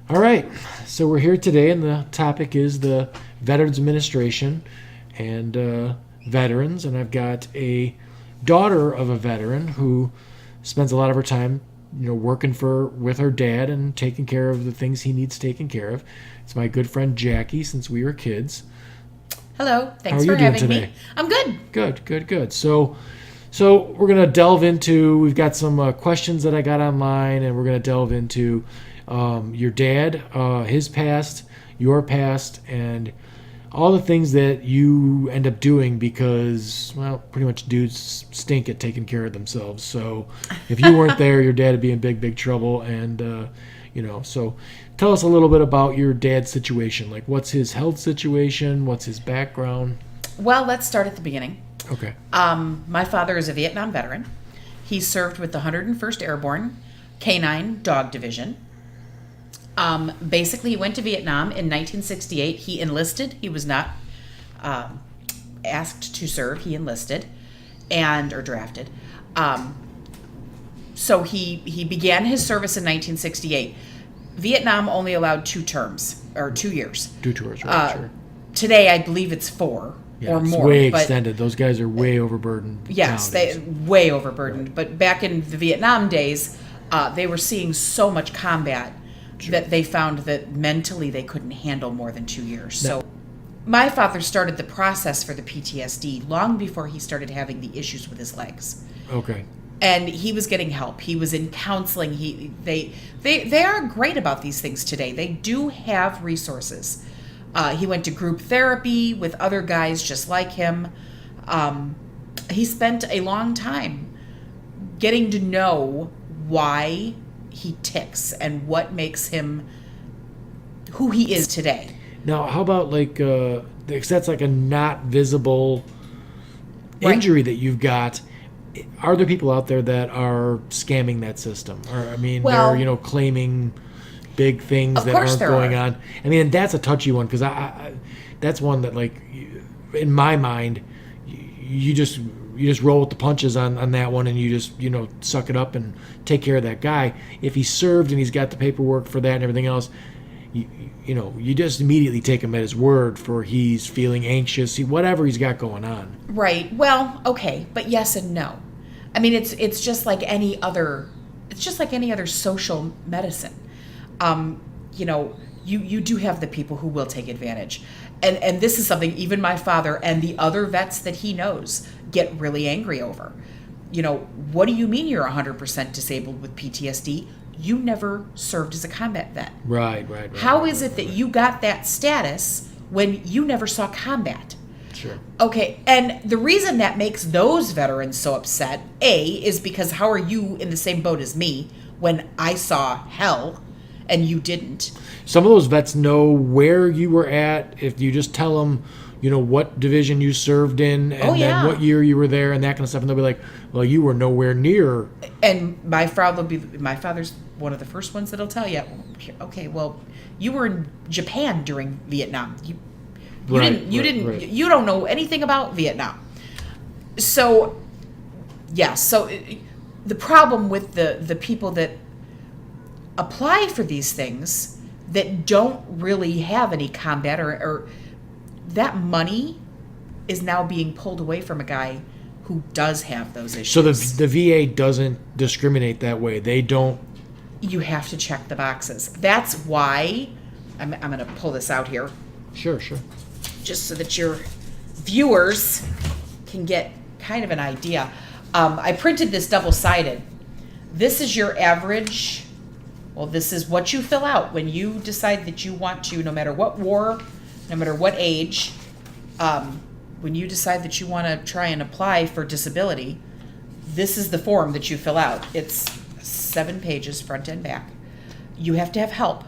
All right, so we're here today, and the topic is the Veterans Administration and veterans. And I've got a daughter of a veteran who spends a lot of her time, working with her dad and taking care of the things he needs taken care of. It's my good friend Jackie, since we were kids. Hello, thanks How are for you doing having today? me. I'm good. Good. So we're gonna delve into. We've got some questions that I got online, and we're gonna delve into your dad, his past, your past, and all the things that you end up doing because, well, pretty much dudes stink at taking care of themselves. So if you weren't there, your dad would be in big trouble. And so tell us a little bit about your dad's situation. Like, what's his health situation? What's his background? Well, let's start at the beginning. Okay. My father is a Vietnam veteran. He served with the 101st Airborne Canine Dog Division. Basically, he went to Vietnam in 1968. He enlisted. He was not asked to serve. He enlisted or drafted. So he began his service in 1968. Vietnam only allowed 2 terms, or 2 years. 2 tours, right? Sure. Today, I believe it's 4 or It's more. way but extended. Those guys are way overburdened. Yes, nowadays. way overburdened. Right. But back in the Vietnam days, they were seeing so much combat that they found that mentally they couldn't handle more than 2 years. So my father started the process for the PTSD long before he started having the issues with his legs. Okay. And he was getting help. He was in counseling. They are great about these things today. They do have resources. He went to group therapy with other guys just like him. He spent a long time getting to know why he ticks and what makes him who he is today. Now, how about because that's like a not visible injury that you've got. Are there people out there that are scamming that system? Or they're claiming big things that aren't going on. I mean, that's a touchy one because I that's one that, like, in my mind, you just roll with the punches on that one, and you just suck it up and take care of that guy. If he served and he's got the paperwork for that and everything else, you just immediately take him at his word for he's feeling anxious, whatever he's got going on. Right. Well, okay, but yes and no. I mean, it's just like any other. It's just like any other social medicine. You do have the people who will take advantage. And this is something even my father and the other vets that he knows get really angry over. What do you mean you're 100% disabled with PTSD? You never served as a combat vet. Right. How is it that you got that status when you never saw combat? Sure. Okay, and the reason that makes those veterans so upset, is because how are you in the same boat as me when I saw hell and you didn't? Some of those vets know where you were at if you just tell them, what division you served in and then what year you were there and that kind of stuff. And they'll be like, well, you were nowhere near. And my father's one of the first ones that'll tell you, okay, well, you were in Japan during Vietnam. You don't know anything about Vietnam. So, the problem with the people that apply for these things that don't really have any combat or that money is now being pulled away from a guy who does have those issues. So the VA doesn't discriminate that way. They don't. You have to check the boxes. That's why I'm going to pull this out here. Sure. Just so that your viewers can get kind of an idea. I printed this double-sided. This is your average. Well, this is what you fill out when you decide that you want to, no matter what war, no matter what age, when you decide that you want to try and apply for disability, this is the form that you fill out. It's 7 pages, front and back. You have to have help.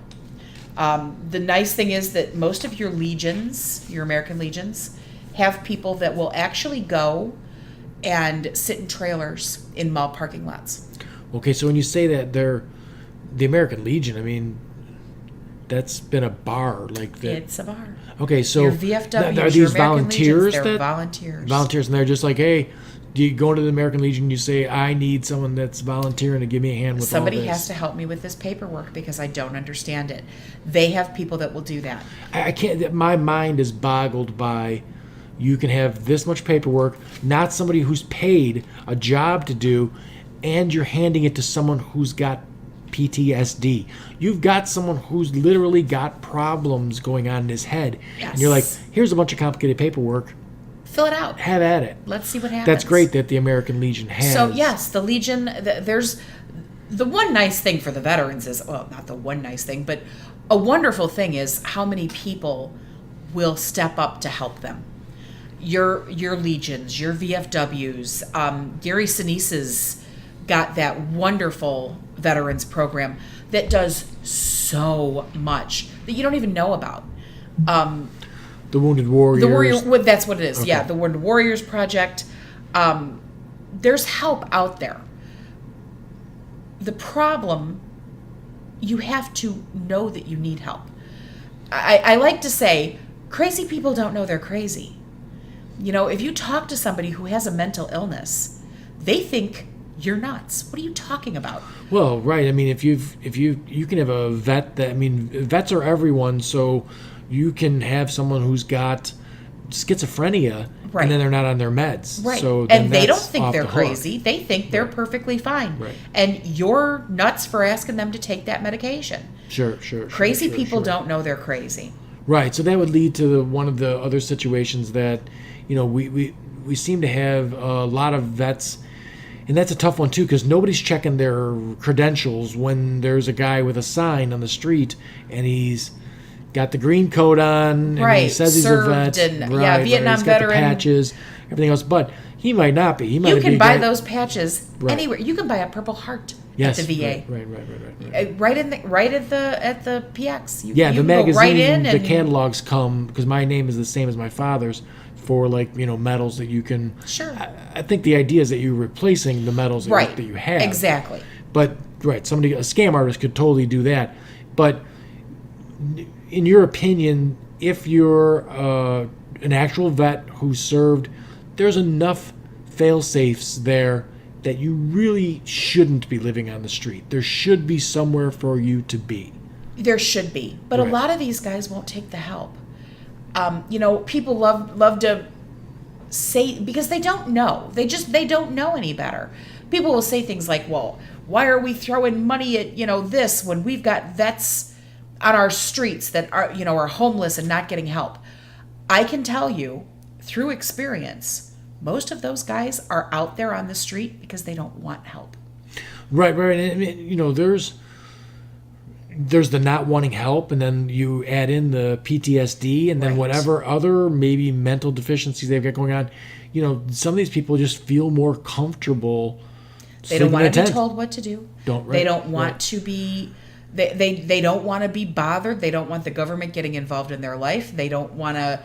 The nice thing is that most of your legions, your American legions, have people that will actually go and sit in trailers in mall parking lots. Okay, so when you say that they're the American Legion, I mean, that's been a bar like that. It's a bar. Okay, so your VFW, are these your volunteers? Legions, they're volunteers. Volunteers, and they're just like, hey, do you go into the American Legion, you say, I need someone that's volunteering to give me a hand with somebody all this. has to help me with this paperwork because I don't understand it. They have people that will do that. I can't, my mind is boggled by, you can have this much paperwork, not somebody who's paid a job to do, and you're handing it to someone who's got PTSD. You've got someone who's literally got problems going on in his head. Yes. And you're like, here's a bunch of complicated paperwork. Fill it out. Have at it. Let's see what happens. That's great that the American Legion has. So, yes, the Legion, there's the one nice thing for the veterans is, well, not the one nice thing, but a wonderful thing is how many people will step up to help them. Your legions, your VFWs, Gary Sinise's got that wonderful veterans program that does so much that you don't even know about. The Wounded Warriors. That's what it is. Okay. Yeah, the Wounded Warriors Project. There's help out there. The problem, you have to know that you need help. I like to say, crazy people don't know they're crazy. You know, if you talk to somebody who has a mental illness, they think you're nuts. What are you talking about? Well, right. I mean, if you can have a vet that, I mean, vets are everyone, so you can have someone who's got schizophrenia, right, and then they're not on their meds. Right. So and they don't think they're crazy. Hook. They think they're perfectly fine. Right. And you're nuts for asking them to take that medication. Sure. Crazy people don't know they're crazy. Right. So that would lead to one of the other situations that, you know, we seem to have a lot of vets. And that's a tough one, too, because nobody's checking their credentials when there's a guy with a sign on the street and he's got the green coat on and he says he's a vet. Vietnam he's got veteran. The patches, everything else. But he might not be. He might You can be buy those patches anywhere. You can buy a Purple Heart at the VA. Right. Right at the PX. You the magazine, go right in the catalogs come, because my name is the same as my father's, for medals that you can. Sure. I think the idea is that you're replacing the medals that you have. Exactly. But a scam artist could totally do that. But in your opinion, if you're an actual vet who served, there's enough fail-safes there that you really shouldn't be living on the street. There should be somewhere for you to be. There should be. But a lot of these guys won't take the help. People love to say, because they don't know. They don't know any better. People will say things like, well, why are we throwing money at, this when we've got vets on our streets that are homeless and not getting help? I can tell you through experience, most of those guys are out there on the street because they don't want help. Right. I mean, there's the not wanting help, and then you add in the PTSD, and then whatever other maybe mental deficiencies they've got going on. Some of these people just feel more comfortable. They don't want to be told what to do. They don't want to be. They don't want to be bothered. They don't want the government getting involved in their life. They don't want to,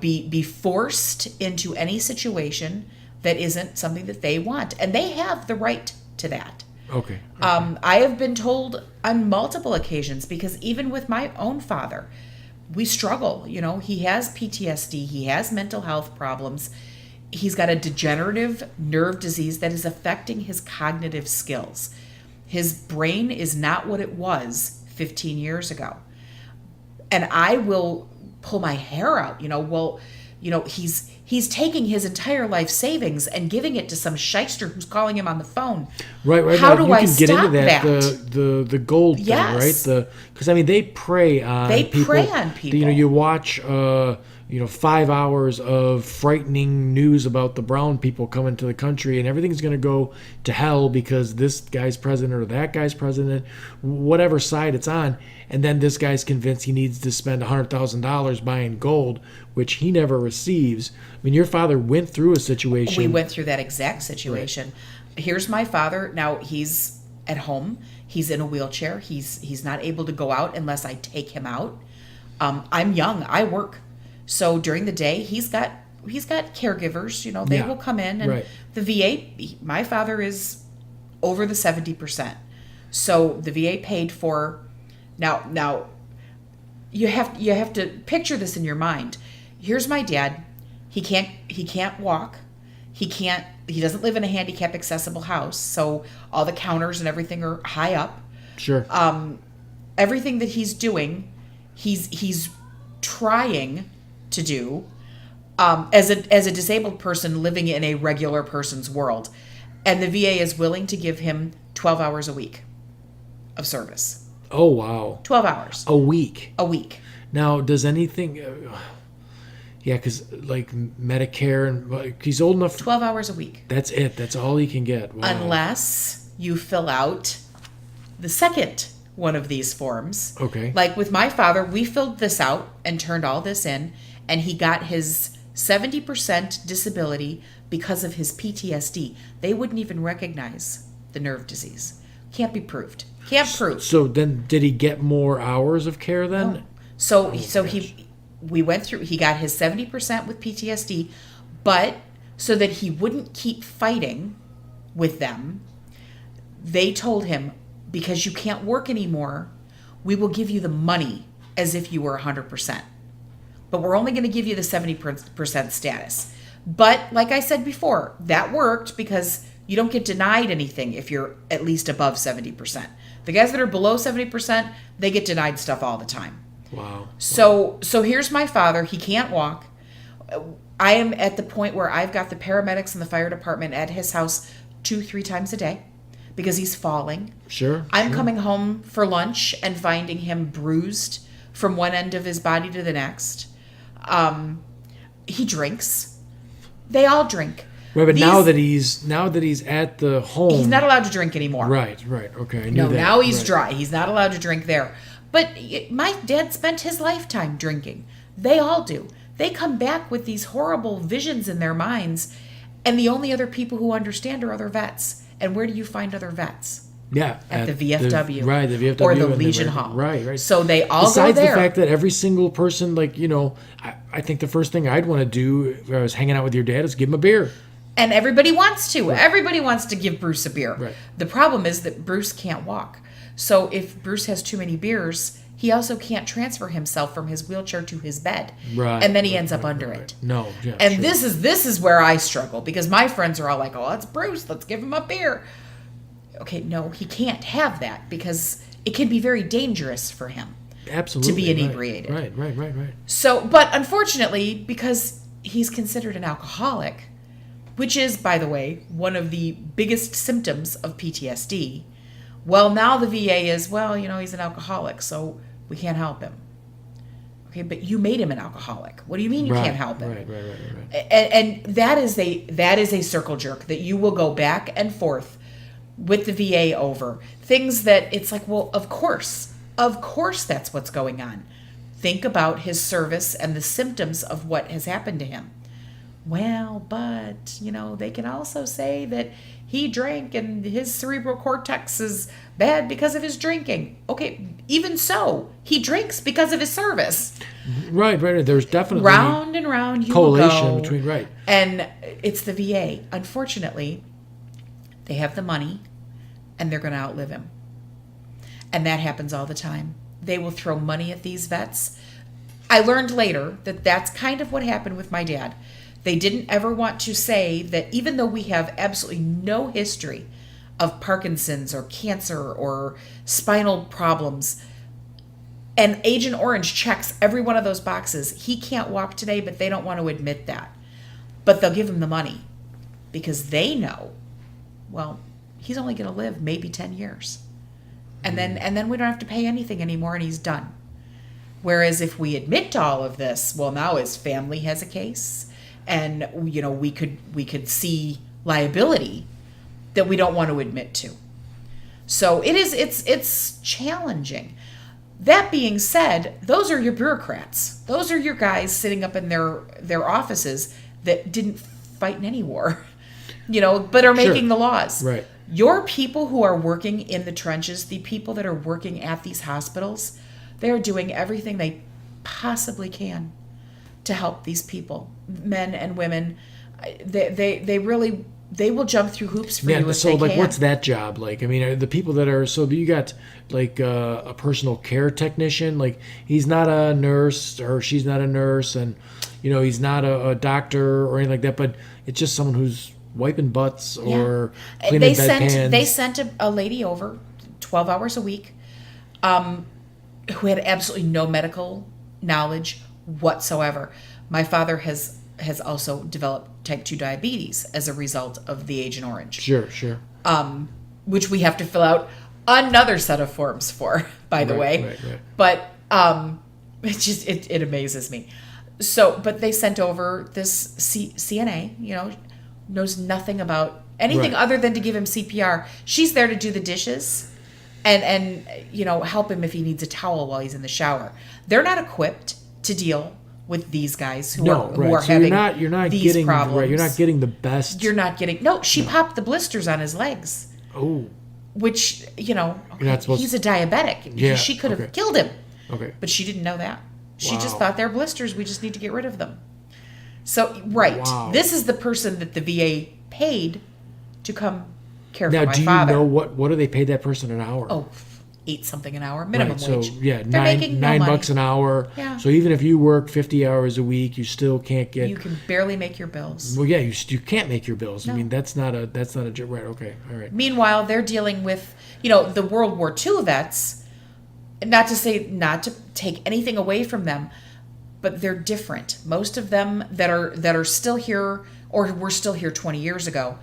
be forced into any situation that isn't something that they want, and they have the right to that. Okay. I have been told on multiple occasions, because even with my own father, we struggle. He has PTSD. He has mental health problems. He's got a degenerative nerve disease that is affecting his cognitive skills. His brain is not what it was 15 years ago. And I will pull my hair out. He's taking his entire life savings and giving it to some shyster who's calling him on the phone. Right. How do I stop that? You can get into that? The gold thing, yes. right? Because they prey on people. They prey on people. You watch 5 hours of frightening news about the brown people coming to the country, and everything's going to go to hell because this guy's president or that guy's president, whatever side it's on. And then this guy's convinced he needs to spend $100,000 buying gold, which he never receives. I mean, your father went through a situation. We went through that exact situation. Right. Here's my father. Now he's at home. He's in a wheelchair. He's not able to go out unless I take him out. I'm young. I work. So during the day, he's got caregivers. They will come in, and the VA. My father is over the 70%. So the VA paid for. Now, you have to picture this in your mind. Here's my dad. He can't walk. He doesn't live in a handicap accessible house, so all the counters and everything are high up. Sure. Everything that he's doing, he's trying to do as a disabled person living in a regular person's world. And the VA is willing to give him 12 hours a week of service. Oh, wow. 12 hours. A week. A week. Now, does anything... yeah, because like Medicare, and he's old enough... 12 hours a week. That's it. That's all he can get. Wow. Unless you fill out the second one of these forms. Okay. Like with my father, we filled this out and turned all this in, and he got his 70% disability because of his PTSD. They wouldn't even recognize the nerve disease. Can't be proved. Can't prove. So then, did he get more hours of care then? No. We went through. He got his 70% with PTSD, but so that he wouldn't keep fighting with them, they told him, because you can't work anymore, we will give you the money as if you were 100%. But we're only going to give you the 70% status. But like I said before, that worked because you don't get denied anything if you're at least above 70%. The guys that are below 70%, they get denied stuff all the time. Wow. So here's my father. He can't walk. I am at the point where I've got the paramedics and the fire department at his house 2-3 times a day because he's falling. Sure. I'm coming home for lunch and finding him bruised from one end of his body to the next. He drinks. They all drink. Right, but now that he's at the home, he's not allowed to drink anymore. Right. Okay. I knew No, that. now he's right. dry. He's not allowed to drink there. But my dad spent his lifetime drinking. They all do. They come back with these horrible visions in their minds, and the only other people who understand are other vets. And where do you find other vets? Yeah, at the VFW, the VFW, or the Legion Hall. Right. So they all Besides go there. the fact that every single person, like I think the first thing I'd want to do if I was hanging out with your dad is give him a beer. And everybody wants to. Right. Everybody wants to give Bruce a beer. Right. The problem is that Bruce can't walk. So if Bruce has too many beers, he also can't transfer himself from his wheelchair to his bed. Right. And then he ends up under it. No. Yeah, and sure. this is where I struggle, because my friends are all like, "Oh, it's Bruce. Let's give him a beer." Okay, no, he can't have that because it can be very dangerous for him. Absolutely. To be inebriated. Right. So, but unfortunately, because he's considered an alcoholic, which is, by the way, one of the biggest symptoms of PTSD, well, now the VA is, he's an alcoholic, so we can't help him. Okay, but you made him an alcoholic. What do you mean you can't help him? Right. And that is a circle jerk that you will go back and forth with the VA over things that it's like, well, of course that's what's going on. Think about his service and the symptoms of what has happened to him. Well, but, they can also say that he drank and his cerebral cortex is bad because of his drinking. Okay, even so, he drinks because of his service. Right. There's definitely round and round you correlation will go. Between, right. And it's the VA. Unfortunately, they have the money and they're going to outlive him. And that happens all the time. They will throw money at these vets. I learned later that that's kind of what happened with my dad. They didn't ever want to say that even though we have absolutely no history of Parkinson's or cancer or spinal problems, and Agent Orange checks every one of those boxes, he can't walk today, but they don't want to admit that. But they'll give him the money because they know, well, he's only going to live maybe 10 years. And then we don't have to pay anything anymore and he's done. Whereas if we admit to all of this, well, now his family has a case. And we could see liability that we don't want to admit to. So it's challenging. That being said, those are your bureaucrats. Those are your guys sitting up in their offices that didn't fight in any war, but are making the laws. Right. Your people who are working in the trenches, the people that are working at these hospitals, they are doing everything they possibly can to help these people, men and women. They will jump through hoops for you if so they like can. What's that job like? I mean, the people that are, so you got like a personal care technician, like he's not a nurse or she's not a nurse, and he's not a doctor or anything like that, but it's just someone who's wiping butts or cleaning bedpans. They sent a lady over 12 hours a week who had absolutely no medical knowledge whatsoever. My father has also developed type 2 diabetes as a result of the Agent Orange. Sure. Which we have to fill out another set of forms for, by the way. Right. But it amazes me. So, but they sent over this CNA, knows nothing about anything other than to give him CPR. She's there to do the dishes and help him if he needs a towel while he's in the shower. They're not equipped to deal with these guys who are so having you're not these getting problems. Right, you're not getting the best. You're not getting. No, she popped the blisters on his legs. Oh. Which, he's a diabetic. Yeah, She could have killed him. Okay. But she didn't know that. She just thought they're blisters. We just need to get rid of them. So, this is the person that the VA paid to come care for my father. Now, do you know what do they pay that person an hour? Oh, $8 something an hour, minimum wage. So, yeah, they're making $9 an hour. Yeah. So even if you work 50 hours a week, you still can't get. You can barely make your bills. Well, yeah, you can't make your bills. No. I mean, that's not a job. Right? Okay. All right. Meanwhile, they're dealing with the World War II vets. Not to take anything away from them, but they're different. Most of them that are still here or were still here 20 years ago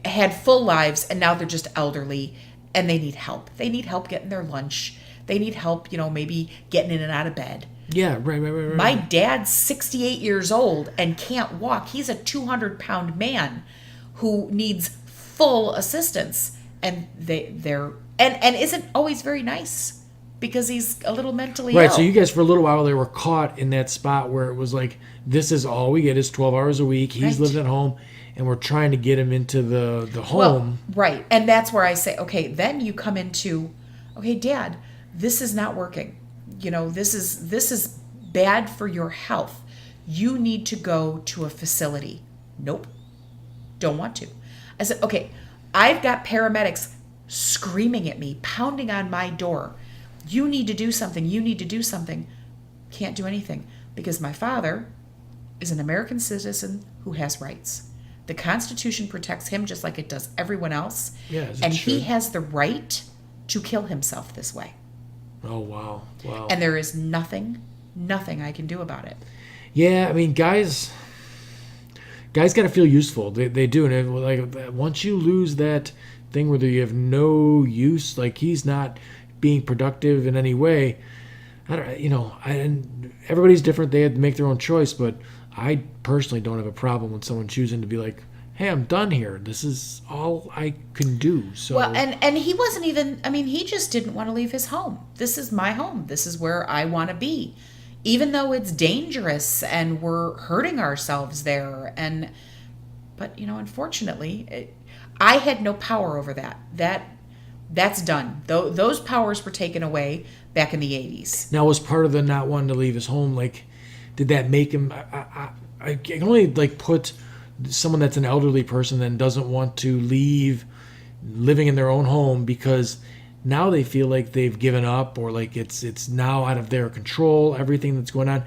had full lives, and now they're just elderly and they need help. They need help getting their lunch. They need help, maybe getting in and out of bed. Yeah, right. My dad's 68 years old and can't walk. He's a 200-pound man who needs full assistance, and they're isn't always very nice. Because he's a little mentally ill. Right, so you guys, for a little while, they were caught in that spot where it was like, this is all we get is 12 hours a week. He's living at home, and we're trying to get him into the home. Well, right, and that's where I say, okay, then you come into, okay, Dad, this is not working. This is bad for your health. You need to go to a facility. Nope, don't want to. I said, okay, I've got paramedics screaming at me, pounding on my door. You need to do something. You need to do something. Can't do anything because my father is an American citizen who has rights. The Constitution protects him just like it does everyone else. Yeah, and he has the right to kill himself this way. Oh, wow. And there is nothing I can do about it. Yeah, I mean, guys got to feel useful. They do. And like once you lose that thing where you have no use, like he's not being productive in any way. I don't, and everybody's different. They had to make their own choice, but I personally don't have a problem with someone choosing to be like, hey, I'm done here. This is all I can do. So well, and he wasn't even. I mean, he just didn't want to leave his home. This is my home. This is where I want to be, even though it's dangerous and we're hurting ourselves there. But unfortunately, I had no power over that. That's done. Those powers were taken away back in the 80s. Now, was part of the not wanting to leave his home, like, did that make him... I can only, like, put someone that's an elderly person that doesn't want to leave living in their own home because now they feel like they've given up or, like, it's now out of their control, everything that's going on.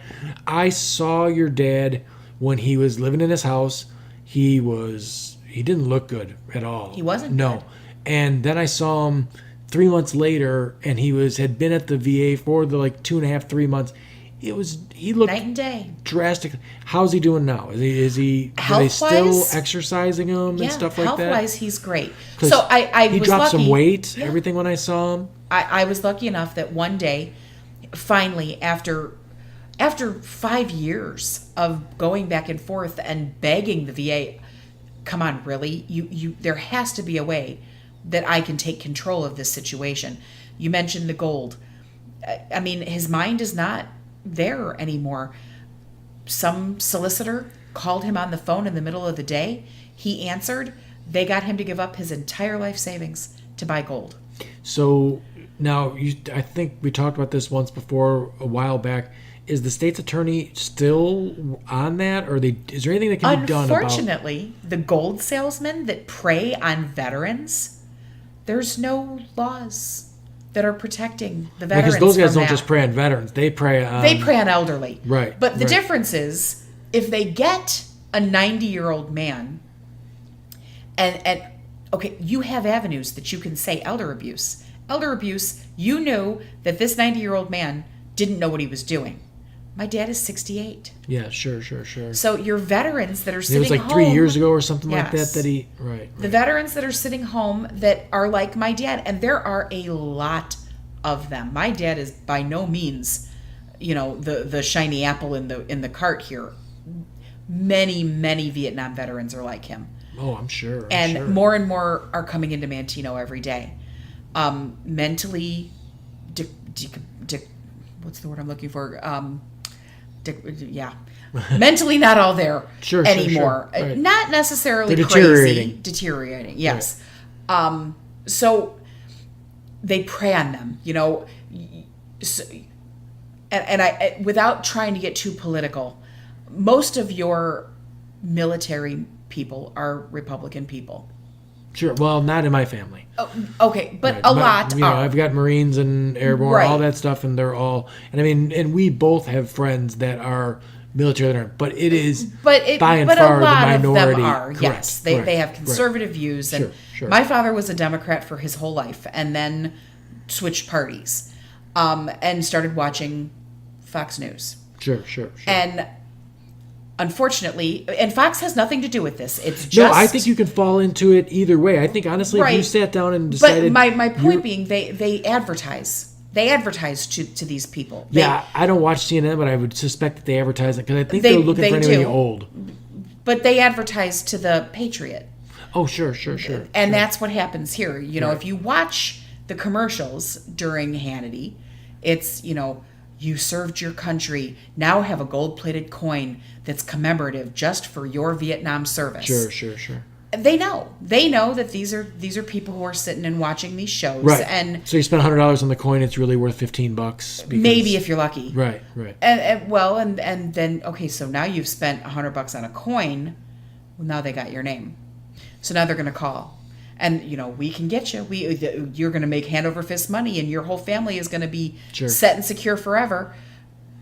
I saw your dad when he was living in his house. He didn't look good at all. He wasn't No. good. And then I saw him 3 months later, and he had been at the VA for the 2.5, 3 months. He looked night and day, drastic. How's he doing now? Is he? Are they still exercising him and stuff like that? Health-wise, he's great. So I he was dropped lucky. some weight. Yeah. Everything when I saw him. I was lucky enough that one day, finally, after 5 years of going back and forth and begging the VA, come on, really, you there has to be a way that I can take control of this situation. You mentioned the gold. I mean, his mind is not there anymore. Some solicitor called him on the phone in the middle of the day. He answered. They got him to give up his entire life savings to buy gold. So now, I think we talked about this once before a while back. Is the state's attorney still on that, or is there anything that can be done about? Unfortunately, the gold salesmen that prey on veterans, there's no laws. that are protecting the veterans. Because those guys don't that. just prey on veterans; they prey on elderly. Right. But the difference is, if they get a 90-year-old man, and okay, you have avenues that you can say elder abuse. Elder abuse. You know that this 90-year-old man didn't know what he was doing. My dad is 68. Yeah, sure. So your veterans that are sitting home... It was like 3 years ago or something like that he... Right. The veterans that are sitting home that are like my dad, and there are a lot of them. My dad is by no means, the shiny apple in the cart here. Many, many Vietnam veterans are like him. Oh, I'm sure. More and more are coming into Manteno every day. Mentally... what's the word I'm looking for? Mentally not all there anymore. Sure. Right. Not necessarily deteriorating. Deteriorating, yes. Right. So they prey on them, So, and I, without trying to get too political, most of your military people are Republican people. Sure. Well, not in my family. Oh, okay, but a lot are. I've got Marines and Airborne, all that stuff, and they're all. And we both have friends that are military, but it is by and far the minority. Of them are. Correct. Yes, they have conservative views, and my father was a Democrat for his whole life, and then switched parties, and started watching Fox News. Sure. And unfortunately, and Fox has nothing to do with this. It's just... No, I think you can fall into it either way. I think, honestly, if you sat down and decided... But my point being, they advertise. They advertise to these people. I don't watch CNN, but I would suspect that they advertise it, because I think they're looking for anybody old. But they advertise to the Patriot. Oh, sure. And that's what happens here. If you watch the commercials during Hannity, it's, you served your country, now have a gold-plated coin that's commemorative just for your Vietnam service. Sure. They know that these are people who are sitting and watching these shows. Right. And so you spend $100 on the coin, it's really worth $15. Maybe if you're lucky. Right. And then, okay, so now you've spent $100 on a coin. Well, now they got your name. So now they're going to call. And, we can get you. You're going to make hand over fist money, and your whole family is going to be set and secure forever.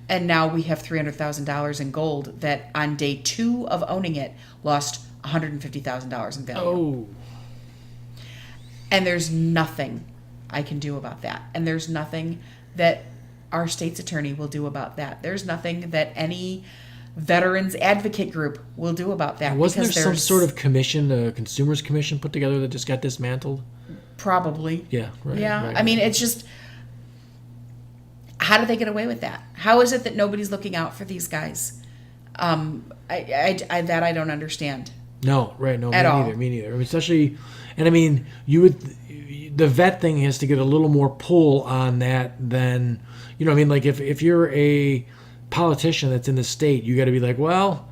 And now we have $300,000 in gold that on day 2 of owning it lost $150,000 in value. Oh. And there's nothing I can do about that. And there's nothing that our state's attorney will do about that. There's nothing that any veterans advocate group will do about that. Wasn't there some sort of commission, a consumers commission put together that just got dismantled? Probably. Yeah, right. Yeah, right. I mean, it's just, how do they get away with that? How is it that nobody's looking out for these guys? I don't understand. No, right, no, me neither. I mean, especially, and I mean, the vet thing has to get a little more pull on that than, like if you're a politician that's in the state, you got to be like, well,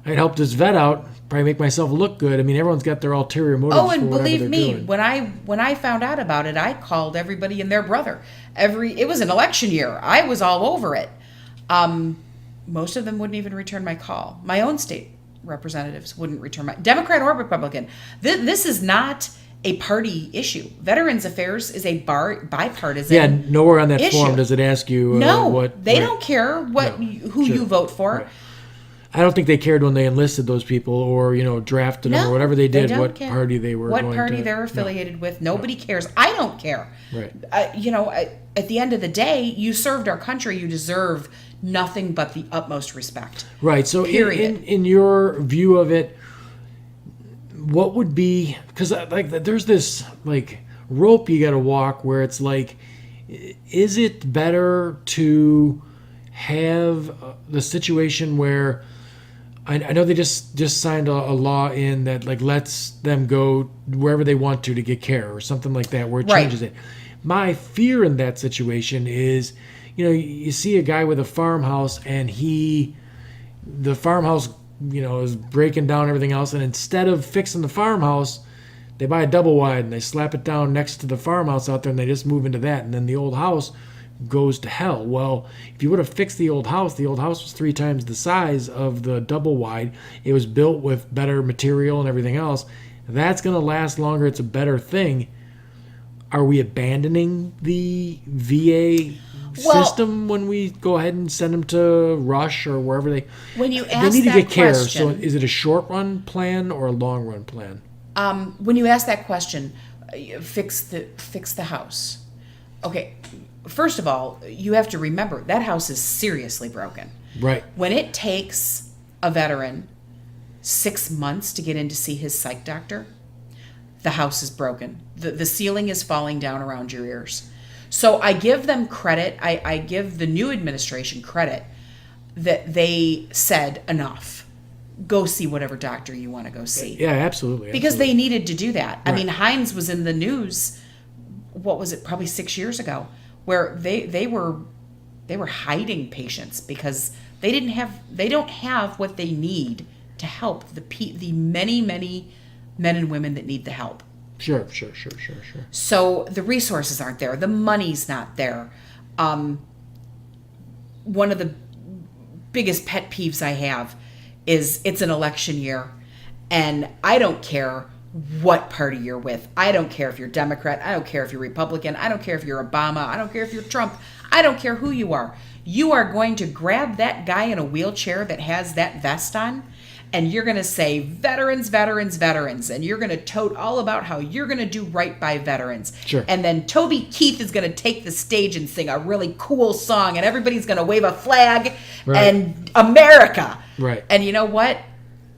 I'd help this vet out, probably make myself look good. I mean, everyone's got their ulterior motives. Oh, and for believe me, doing. when I found out about it, I called everybody and their brother. It was an election year. I was all over it. Most of them wouldn't even return my call. My own state representatives wouldn't return my, Democrat or Republican. This is not a party issue. Veterans Affairs is a bipartisan. Yeah, nowhere on that issue. Form does it ask you what. They don't care who you vote for. Right. I don't think they cared when they enlisted those people or drafted them or whatever they did. What party they were. What party they're affiliated with. Nobody cares. I don't care. Right. At the end of the day, you served our country. You deserve nothing but the utmost respect. Right. So in your view of it, what would be, because there's this rope you got to walk where it's like, is it better to have the situation where I know they just signed a law in that lets them go wherever they want to get care or something like that, where it changes it. My fear in that situation is, you see a guy with a farmhouse and the farmhouse, is breaking down everything else, and instead of fixing the farmhouse, they buy a double wide and they slap it down next to the farmhouse out there and they just move into that, and then the old house goes to hell. Well, if you would have fixed the old house was 3 times the size of the double wide. It was built with better material and everything else. That's going to last longer. It's a better thing. are we abandoning the VA system when we go ahead and send them to Rush or wherever they need to get care? So is it a short run plan or a long run plan? When you ask that question, fix the house. Okay, first of all, you have to remember that house is seriously broken. Right. When it takes a veteran 6 months to get in to see his psych doctor, the house is broken. The ceiling is falling down around your ears. So I give them credit. I give the new administration credit that they said enough. Go see whatever doctor you want to go see. Yeah, absolutely. Because they needed to do that. Right. I mean, Hines was in the news, what was it, probably 6 years ago, where they were hiding patients because they don't have what they need to help the many men and women that need the help. Sure. So the resources aren't there. The money's not there. One of the biggest pet peeves I have is it's an election year, and I don't care what party you're with. I don't care if you're Democrat. I don't care if you're Republican. I don't care if you're Obama. I don't care if you're Trump. I don't care who you are. You are going to grab that guy in a wheelchair that has that vest on, and you're going to say, veterans, veterans, veterans. And you're going to tote all about how you're going to do right by veterans. Sure. And then Toby Keith is going to take the stage and sing a really cool song, and everybody's going to wave a flag and America. Right. And you know what?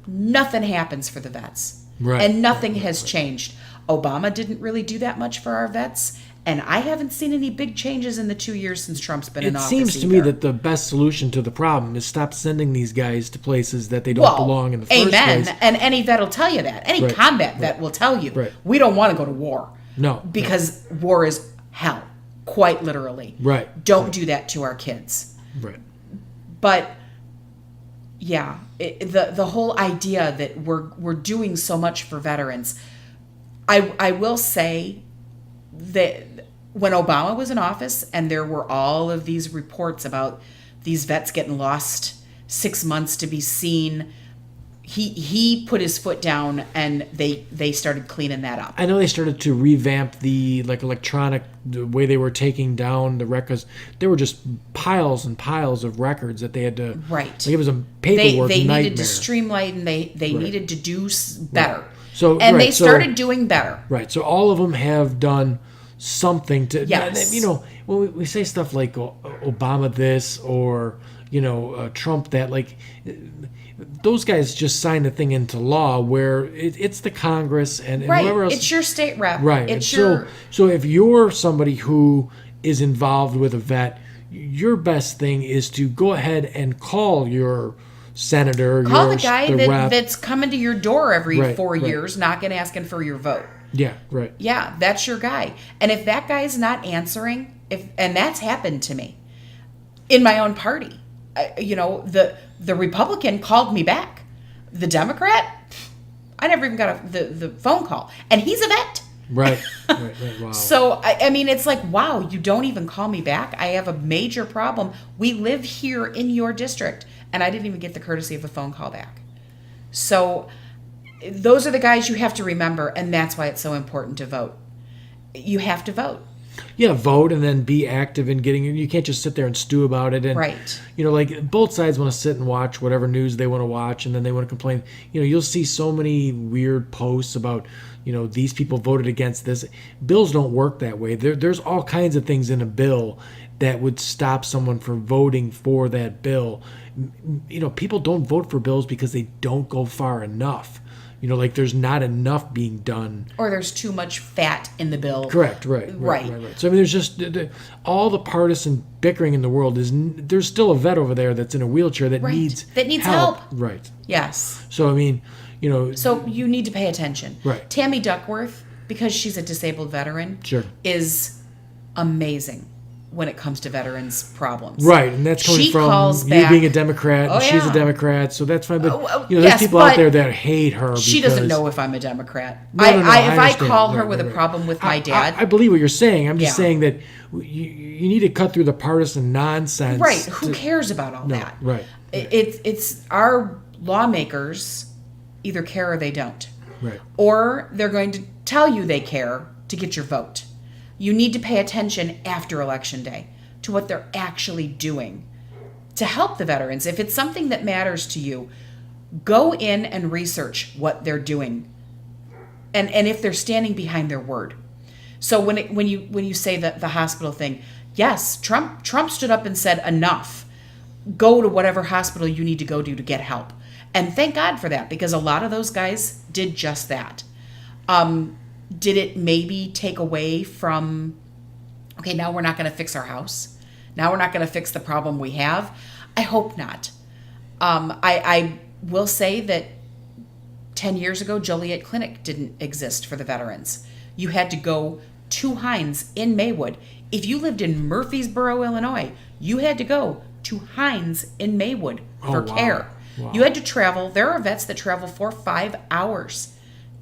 Nothing happens for the vets. Right. And nothing has changed. Obama didn't really do that much for our vets. And I haven't seen any big changes in the 2 years since Trump's been in office. It seems to me that the best solution to the problem is stop sending these guys to places that they don't belong in the first place. Amen. And any vet will tell you that. Any combat vet will tell you, we don't want to go to war. No. Because war is hell, quite literally. Right. Don't do that to our kids. Right. But, yeah, the whole idea that we're doing so much for veterans, I will say that when Obama was in office and there were all of these reports about these vets getting lost 6 months to be seen, he put his foot down and they started cleaning that up. I know they started to revamp the electronic the way they were taking down the records. There were just piles and piles of records that they had to. Right. It was a paperwork they nightmare. needed to streamline and they needed to do better. Right. So they started doing better. Right. So all of them have done something to. Yes. You know, when we say stuff like Obama this or Trump that, those guys just signed the thing into law where it's the Congress and whoever else. It's your state rep. Right. It's so if you're somebody who is involved with a vet, your best thing is to go ahead and call your senator, call the guy that's coming to your door every 4 years, knocking, asking for your vote. Yeah, right. Yeah, that's your guy. And if that guy's not answering, and that's happened to me in my own party. The Republican called me back. The Democrat, I never even got the phone call. And he's a vet. Right. Wow. So, I mean, it's like, wow, you don't even call me back? I have a major problem. We live here in your district. And I didn't even get the courtesy of a phone call back. So those are the guys you have to remember. And that's why it's so important to vote. You have to vote. Yeah, vote and then be active in getting it. You can't just sit there and stew about it. And, both sides want to sit and watch whatever news they want to watch, and then they want to complain. You'll see so many weird posts about, these people voted against this. Bills don't work that way. There's all kinds of things in a bill that would stop someone from voting for that bill. People don't vote for bills because they don't go far enough. There's not enough being done. Or there's too much fat in the bill. Correct, right. So, there's just all the partisan bickering in the world. There's still a vet over there that's in a wheelchair that needs help. Right. Yes. So, So you need to pay attention. Right. Tammy Duckworth, because she's a disabled veteran, is amazing when it comes to veterans' problems. Right, and that's coming from you being a Democrat, and she's a Democrat, so that's fine. But there's people out there that hate her. She doesn't know if I'm a Democrat. No, if I call her with a problem with my dad... I believe what you're saying. I'm just saying that you need to cut through the partisan nonsense. Right, who cares about all that? Right. It's our lawmakers either care or they don't. Right. Or they're going to tell you they care to get your vote. You need to pay attention after Election Day to what they're actually doing to help the veterans. If it's something that matters to you, go in and research what they're doing, and if they're standing behind their word. So when you say that the hospital thing, yes, Trump stood up and said enough. Go to whatever hospital you need to go to get help, and thank God for that, because a lot of those guys did just that. Did it maybe take away from? Okay, now we're not going to fix our house. Now we're not going to fix the problem we have. I hope not. I will say that 10 years ago, Joliet Clinic didn't exist for the veterans. You had to go to Hines in Maywood. If you lived in Murfreesboro, Illinois, you had to go to Hines in Maywood for care. Wow. You had to travel. There are vets that travel 4 or 5 hours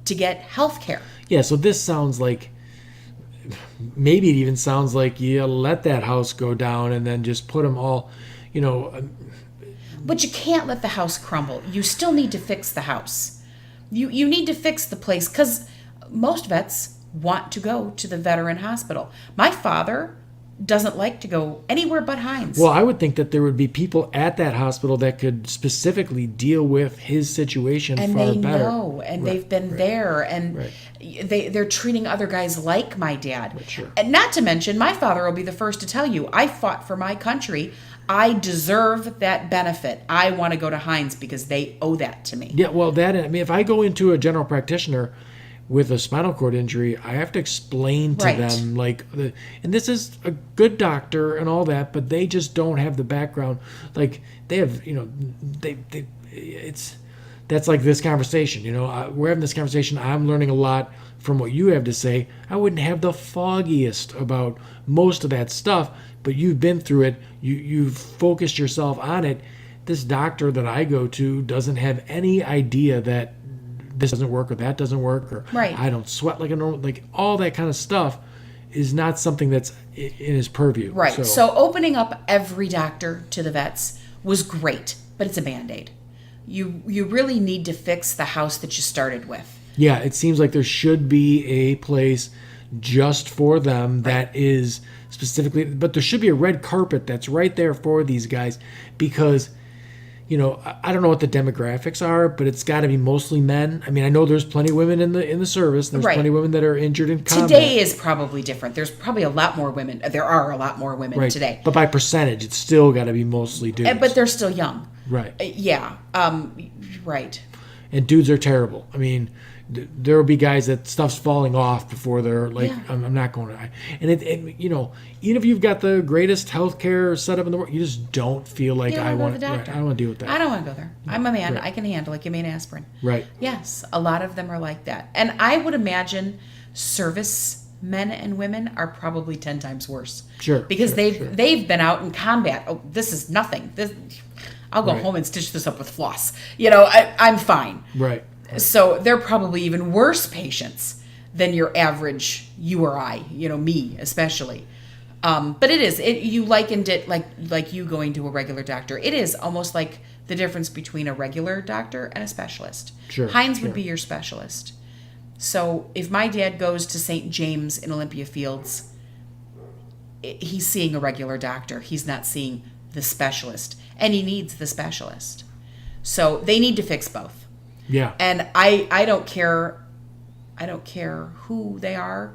to get health care. Yeah, so this sounds like, maybe it even sounds like you let that house go down and then just put them all, But you can't let the house crumble. You still need to fix the house. You need to fix the place, because most vets want to go to the veteran hospital. My father doesn't like to go anywhere but Hines. Well, I would think that there would be people at that hospital that could specifically deal with his situation and far they better. Know, and they've been there, and they're treating other guys like my dad. Sure. And not to mention, my father will be the first to tell you, I fought for my country. I deserve that benefit. I want to go to Hines because they owe that to me. Yeah, well, if I go into a general practitioner with a spinal cord injury, I have to explain to them, and this is a good doctor and all that, but they just don't have the background. Like, they have, that's like this conversation. We're having this conversation. I'm learning a lot from what you have to say. I wouldn't have the foggiest about most of that stuff, but you've been through it. You've focused yourself on it. This doctor that I go to doesn't have any idea that this doesn't work or that doesn't work, or I don't sweat like a normal, like all that kind of stuff is not something that's in his purview. Right. So opening up every doctor to the vets was great, but it's a Band-Aid. You really need to fix the house that you started with. Yeah, it seems like there should be a place just for them that is specifically, but there should be a red carpet that's right there for these guys, because I don't know what the demographics are, but it's got to be mostly men. I mean, I know there's plenty of women in the service. There's plenty of women that are injured in combat. Today is probably different. There's probably a lot more women. There are a lot more women today. But by percentage, it's still got to be mostly dudes. But they're still young. Right. Yeah. Right. And dudes are terrible. I mean, there will be guys that stuff's falling off before they're like, I'm not going to. And even if you've got the greatest healthcare setup in the world, you just don't feel like I want to. I don't want to deal with that. I don't want to go there. I'm a man. I can handle it. Give me an aspirin. Right. Yes, a lot of them are like that, and I would imagine service men and women are probably 10 times worse. Sure. Because they've been out in combat. Oh, this is nothing. I'll go home and stitch this up with floss. I'm fine. Right. So they're probably even worse patients than your average you or I, me especially. But it is. You likened it like you going to a regular doctor. It is almost like the difference between a regular doctor and a specialist. Sure. Hines would be your specialist. So if my dad goes to St. James in Olympia Fields, he's seeing a regular doctor. He's not seeing the specialist. And he needs the specialist. So they need to fix both. Yeah. And I don't care who they are.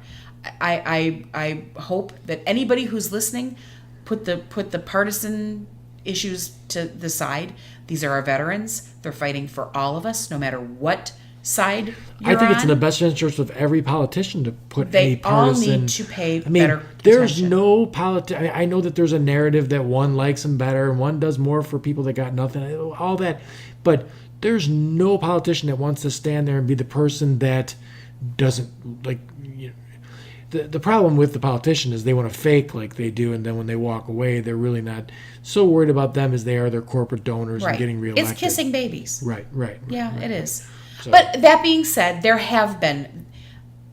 I hope that anybody who's listening put the partisan issues to the side. These are our veterans. They're fighting for all of us, no matter what side you're on. I think it's in the best interest of every politician to put a partisan. They all need to pay better there's attention. no I know that there's a narrative that one likes them better and one does more for people that got nothing, all that, but there's no politician that wants to stand there and be the person that doesn't like. The problem with the politician is they want to fake like they do, and then when they walk away, they're really not so worried about them as they are their corporate donors and getting reelected. It's kissing babies. Right. Yeah, it is. So. But that being said, there have been,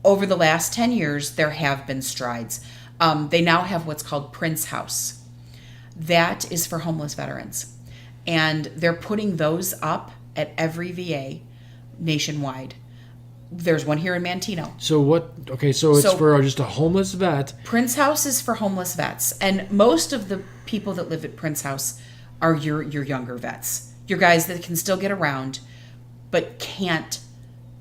over the last 10 years, there have been strides. They now have what's called Prince House. That is for homeless veterans. And they're putting those up at every VA nationwide. There's one here in Manteno. So what? Okay, so it's for just a homeless vet. Prince House is for homeless vets, and most of the people that live at Prince House are your younger vets, your guys that can still get around, but can't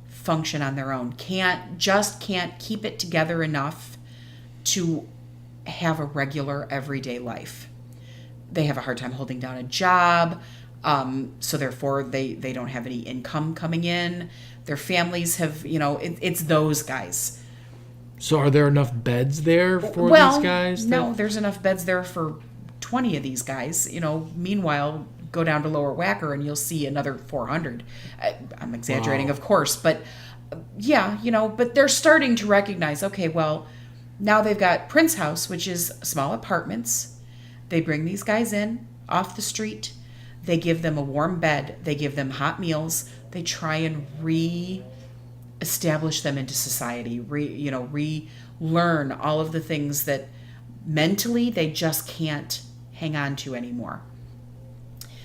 function on their own, can't keep it together enough to have a regular everyday life. They have a hard time holding down a job, so therefore they don't have any income coming in. Their families have, it's those guys. So are there enough beds there for these guys? No, there's enough beds there for 20 of these guys. Meanwhile, go down to Lower Wacker and you'll see another 400. I'm exaggerating, of course, but yeah, but they're starting to recognize, okay, well, now they've got Prince House, which is small apartments. They bring these guys in off the street. They give them a warm bed. They give them hot meals. They try and re-establish them into society, relearn all of the things that mentally they just can't hang on to anymore.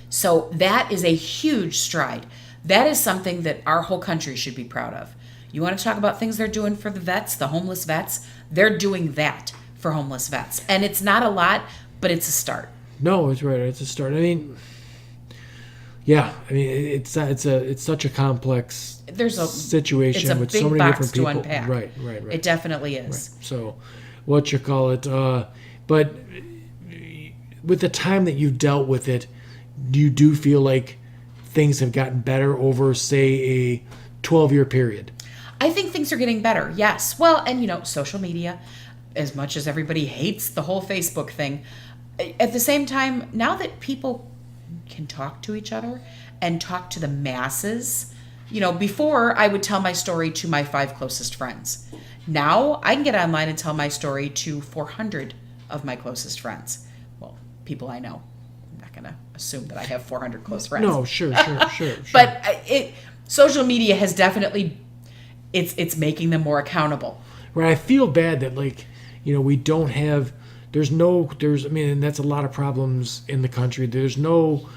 So that is a huge stride. That is something that our whole country should be proud of. You want to talk about things they're doing for the vets, the homeless vets? They're doing that for homeless vets. And it's not a lot, but it's a start. No, it's right. It's a start. I mean, yeah. I mean, it's such a complex situation with so many different people. To unpack. Right. It definitely is. Right. So, what you call it? But with the time that you've dealt with it, you do feel like things have gotten better over, say, a 12-year period. I think things are getting better. Yes. Well, and social media, as much as everybody hates the whole Facebook thing, at the same time, now that people can talk to each other and talk to the masses, before I would tell my story to my 5 closest friends. Now I can get online and tell my story to 400 of my closest friends. Well, people I know. I'm not going to assume that I have 400 close friends. No, sure. But social media has definitely, it's making them more accountable. Right. I feel bad that we don't have, and that's a lot of problems in the country. There's no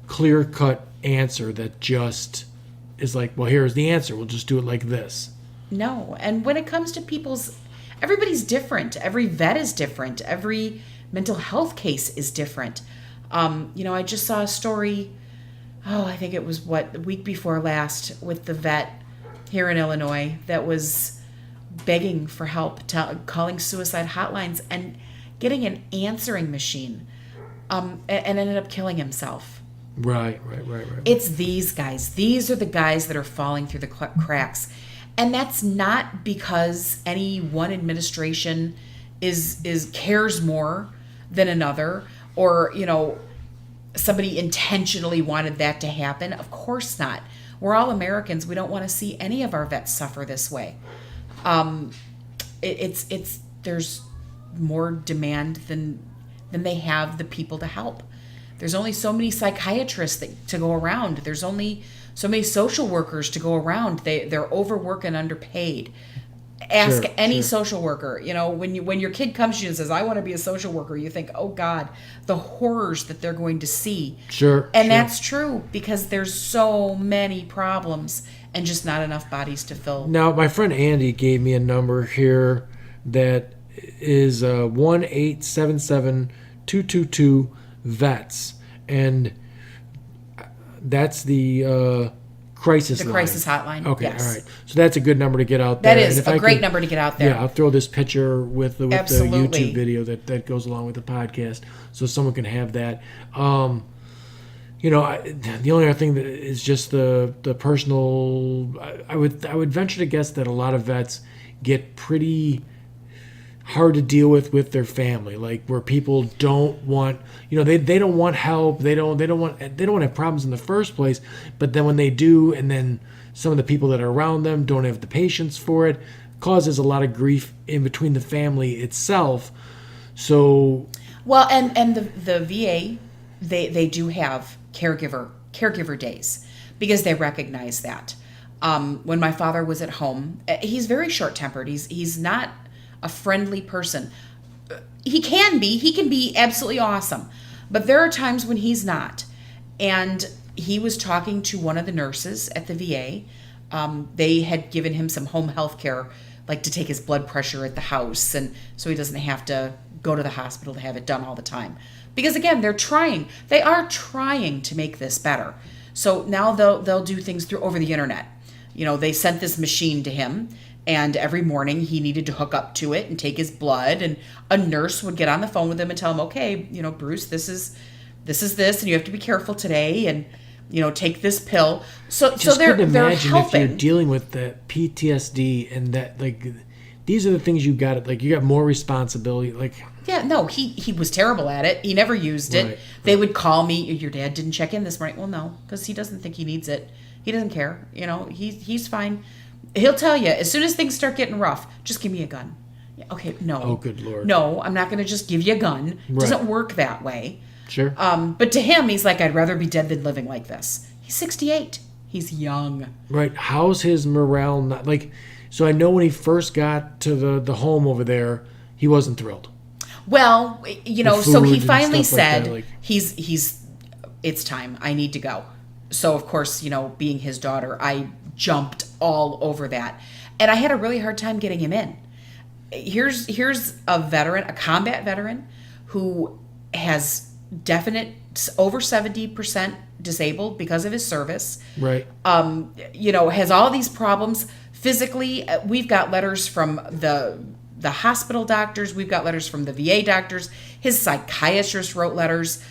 clear-cut answer that just is like, well, here's the answer. We'll just do it like this. No. And when it comes to everybody's different. Every vet is different. Every mental health case is different. I just saw a story, I think it was the week before last, with the vet here in Illinois that was begging for help, calling suicide hotlines and getting an answering machine, and ended up killing himself. Right. It's these guys. These are the guys that are falling through the cracks. And that's not because any one administration cares more than another, or, somebody intentionally wanted that to happen. Of course not. We're all Americans. We don't want to see any of our vets suffer this way. There's more demand than they have the people to help. There's only so many psychiatrists to go around. There's only so many social workers to go around. They're overworked and underpaid. Ask any social worker. When your kid comes to you and says, "I want to be a social worker," you think, "Oh God, the horrors that they're going to see." And that's true, because there's so many problems and just not enough bodies to fill. Now, my friend Andy gave me a number here that is 1-877-222-VETS, and that's the crisis line. The crisis hotline. Okay, yes. All right. So that's a good number to get out there. That is a great number to get out there. Yeah, I'll throw this picture with the YouTube video that goes along with the podcast, so someone can have that. The only other thing that is just the personal. I would venture to guess that a lot of vets get pretty hard to deal with their family, like where people don't want, they don't want help, they don't have problems in the first place, but then when they do, and then some of the people that are around them don't have the patience for it, causes a lot of grief in between the family itself. So and the VA, they do have caregiver days, because they recognize that. When my father was at home, he's very short-tempered. He's not a friendly person. He can be absolutely awesome, but there are times when he's not. And he was talking to one of the nurses at the VA They had given him some home health care, like to take his blood pressure at the house, and so he doesn't have to go to the hospital to have it done all the time. Because again, they are trying to make this better. So now they'll do things over the internet. They sent this machine to him, and every morning he needed to hook up to it and take his blood, and a nurse would get on the phone with him and tell him, okay, Bruce, this is this, and you have to be careful today, and take this pill. So they're imagine helping. if you're dealing with the PTSD and that, like, these are the things you got. Like, you got more responsibility. Like, yeah, no, he was terrible at it. He never used it. Right. They would call me. Your dad didn't check in this morning. Well, no, because he doesn't think he needs it. He doesn't care. He's fine. He'll tell you as soon as things start getting rough. Just give me a gun. Yeah, okay, no. Oh, good Lord. No, I'm not going to just give you a gun. It doesn't work that way. Sure. But to him, he's like, I'd rather be dead than living like this. He's 68. He's young. Right. How's his morale not like? So I know when he first got to the home over there, he wasn't thrilled. Well, so he finally said, like he's it's time. I need to go. So of course, being his daughter, I jumped all over that, and I had a really hard time getting him in. Here's a veteran, a combat veteran, who has definite over 70% disabled because of his service. Right. Has all these problems physically. We've got letters from the hospital doctors. We've got letters from the VA doctors. His psychiatrist wrote letters,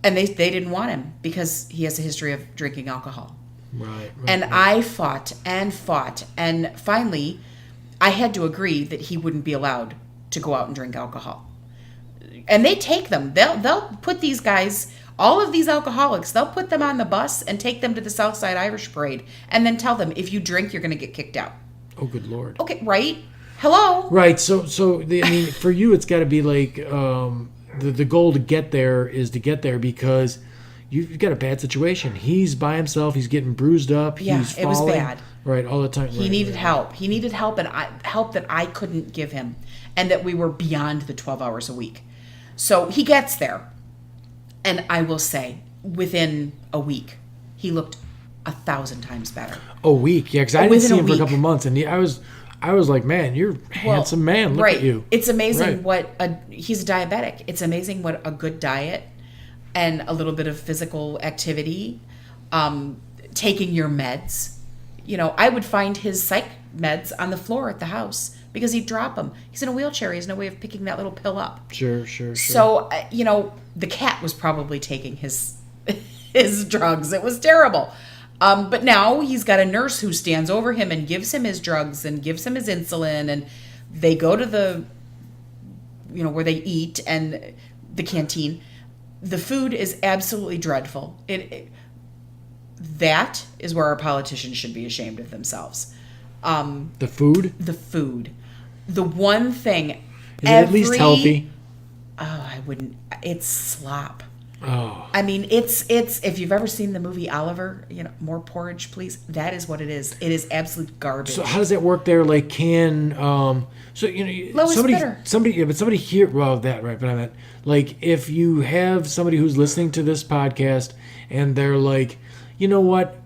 and they didn't want him because he has a history of drinking alcohol. Right. And I fought, and finally I had to agree that he wouldn't be allowed to go out and drink alcohol. And they take them. They'll put these guys, all of these alcoholics, they'll put them on the bus and take them to the Southside Irish Parade and then tell them, if you drink, you're going to get kicked out. Oh, good Lord. Okay, right? Hello? Right. So for you, it's got to be like the goal to get there is to get there because you've got a bad situation. He's by himself. He's getting bruised up. Yeah, he's falling. It was bad. Right, all the time. He needed help. He needed help, and help that I couldn't give him, and that we were beyond the 12 hours a week. So he gets there, and I will say, within a week, he looked 1,000 times better. A week, yeah, because I didn't see him for a couple of months, and I was like, man, you're a handsome man. Look at you. It's amazing he's a diabetic. It's amazing what a good diet and a little bit of physical activity, taking your meds. I would find his psych meds on the floor at the house because he'd drop them. He's in a wheelchair. He has no way of picking that little pill up. Sure. So, the cat was probably taking his drugs. It was terrible. But now he's got a nurse who stands over him and gives him his drugs and gives him his insulin. And they go to the, where they eat and the canteen. The food is absolutely dreadful. That is where our politicians should be ashamed of themselves. The food? The food. The one thing. Is it at least healthy? Oh, I wouldn't. It's slop. Oh. I mean, it's if you've ever seen the movie Oliver, more porridge, please. That is what it is. It is absolute garbage. So how does that work there? Like, somebody here. Well, that right, but I meant like if you have somebody who's listening to this podcast and they're like, you know what,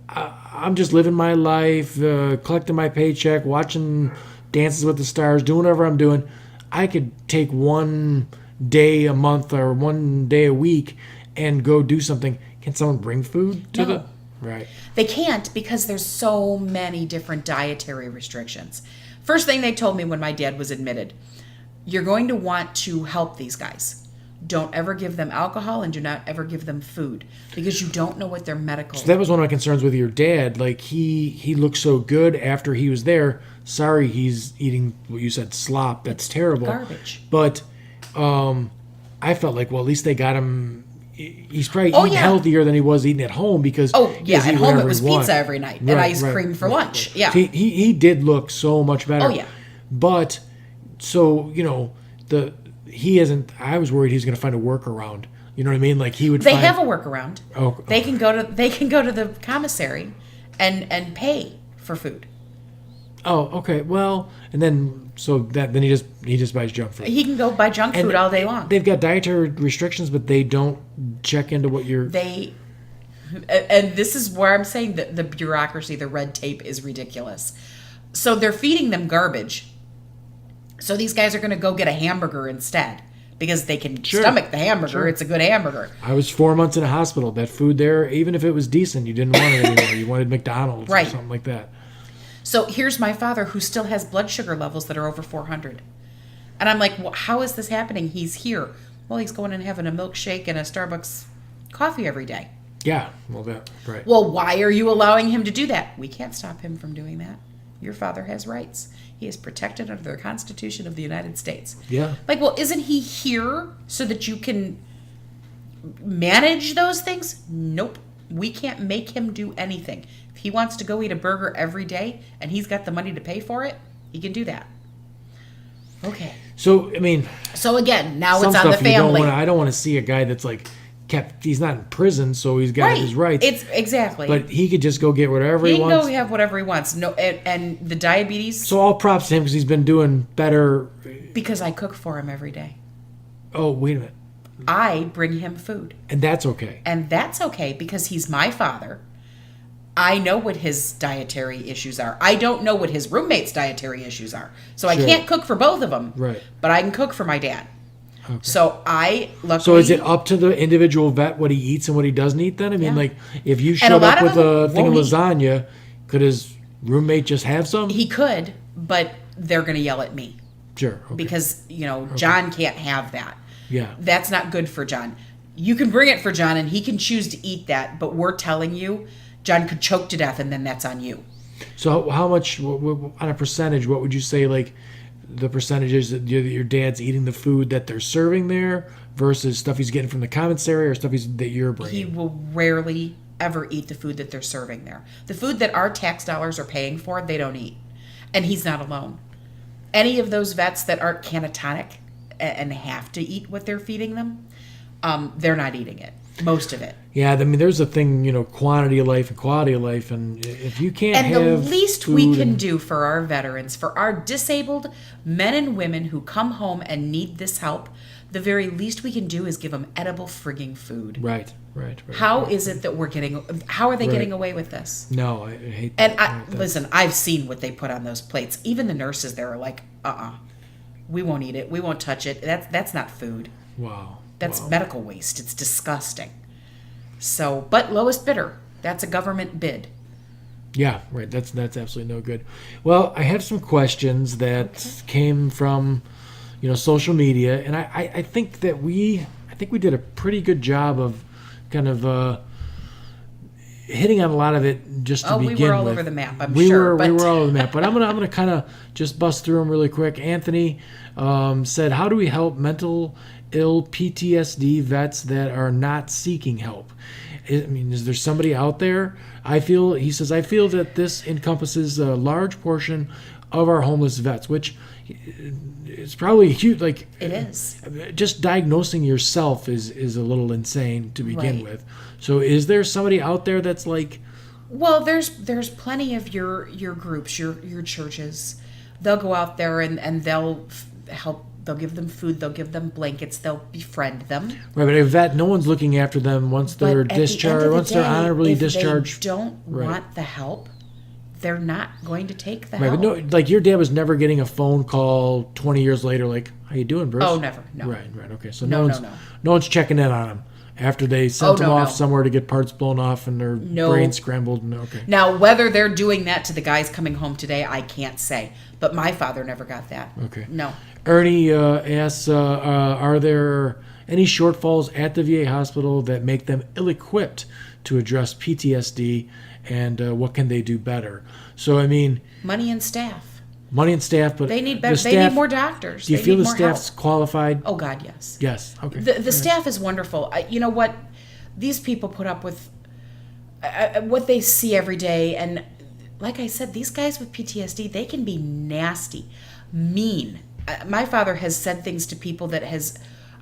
I'm just living my life, collecting my paycheck, watching Dances with the Stars, doing whatever I'm doing. I could take one day a month or one day a week and go do something. Can someone bring food to the... Right. They can't because there's so many different dietary restrictions. First thing they told me when my dad was admitted, you're going to want to help these guys. Don't ever give them alcohol and do not ever give them food because you don't know what their medical... So that was one of my concerns with your dad. Like, he looked so good after he was there. Sorry, he's eating what you said, slop. That's terrible. Garbage. But I felt like, well, at least they got him... He's probably eating healthier than he was eating at home because... Oh, yeah, at home it was pizza every night and ice cream for lunch. Yeah. So he did look so much better. Oh, yeah. But, so, he isn't... I was worried he was going to find a workaround. You know what I mean? Like, he would They have a workaround. Oh. They can go to the commissary and pay for food. Oh, okay. Well, and then then he just buys junk food. He can go buy junk food all day long. They've got dietary restrictions, but they don't check into what you're... And this is where I'm saying that the bureaucracy, the red tape is ridiculous. So they're feeding them garbage. So these guys are going to go get a hamburger instead because they can stomach the hamburger. Sure. It's a good hamburger. I was 4 months in a hospital. That food there, even if it was decent, you didn't want it anymore. You wanted McDonald's or something like that. So here's my father who still has blood sugar levels that are over 400. And I'm like, well, how is this happening? He's here. Well, he's going and having a milkshake and a Starbucks coffee every day. Yeah, well, that, right. Well, why are you allowing him to do that? We can't stop him from doing that. Your father has rights. He is protected under the Constitution of the United States. Yeah. Like, well, isn't he here so that you can manage those things? Nope. We can't make him do anything. If he wants to go eat a burger every day and he's got the money to pay for it, he can do that. Okay. So, I mean... So, again, now it's on the family. I don't want to see a guy that's like... He's not in prison, so he's got his rights. It's exactly. But he could just go get whatever he wants. He can go have whatever he wants. No, and the diabetes. So all props to him because he's been doing better. Because I cook for him every day. Oh, wait a minute. I bring him food. And that's okay. And that's okay because he's my father. I know what his dietary issues are. I don't know what his roommate's dietary issues are. So I can't cook for both of them. Right. But I can cook for my dad. Okay. So luckily... So is it up to the individual vet what he eats and what he doesn't eat then? I mean, like, if you showed up with a thing of lasagna, could his roommate just have some? He could, but they're going to yell at me. Sure. Okay. Because, John can't have that. Yeah. That's not good for John. You can bring it for John and he can choose to eat that, but we're telling you, John could choke to death and then that's on you. So how much, on a percentage, what would you say, like, the percentages that your dad's eating the food that they're serving there versus stuff he's getting from the commissary or stuff that you're bringing? He will rarely ever eat the food that they're serving there. The food that our tax dollars are paying for, they don't eat. And he's not alone. Any of those vets that aren't catatonic and have to eat what they're feeding them, they're not eating it. Most of it. Yeah, I mean, there's a thing, quantity of life and quality of life, and if you can't have the least we can do for our veterans, for our disabled men and women who come home and need this help, the very least we can do is give them edible frigging food. Right. How is it that how are they getting away with this? No, I hate that. And listen, I've seen what they put on those plates. Even the nurses there are like, we won't eat it. We won't touch it. That's not food. Wow. That's medical waste. It's disgusting. So, but lowest bidder. That's a government bid. Yeah, right. That's absolutely no good. Well, I have some questions that came from, social media, and I think that we did a pretty good job of kind of hitting on a lot of it just to begin with. We were all over the map, I'm sure. We were all over the map, but I'm gonna kind of just bust through them really quick. Anthony said, "How do we help mental ill PTSD vets that are not seeking help?" I mean, is there somebody out there? He says, I feel that this encompasses a large portion of our homeless vets, which is probably huge. Like, it is. Just diagnosing yourself is a little insane to begin with. So is there somebody out there that's like... Well, there's plenty of your groups, your churches. They'll go out there and they'll help. They'll give them food. They'll give them blankets. They'll befriend them. Right, but a vet, no one's looking after them once they're discharged. Once they're honorably discharged, if they don't want the help, they're not going to take the help. But no, like your dad was never getting a phone call 20 years later, like, "How you doing, Bruce?" Oh, never. No. Right. Okay. So no one's checking in on him after they sent him off somewhere to get parts blown off and their brain scrambled. Okay. Now, whether they're doing that to the guys coming home today, I can't say. But my father never got that. Okay. No. Ernie asks, are there any shortfalls at the VA hospital that make them ill-equipped to address PTSD, and what can they do better? So, I mean... Money and staff. But they need better. They need more doctors. Do you feel the staff's qualified? Oh, God, yes. Yes, okay. The staff is wonderful. You know what? These people put up with what they see every day, and like I said, these guys with PTSD, they can be nasty, mean. My father has said things to people that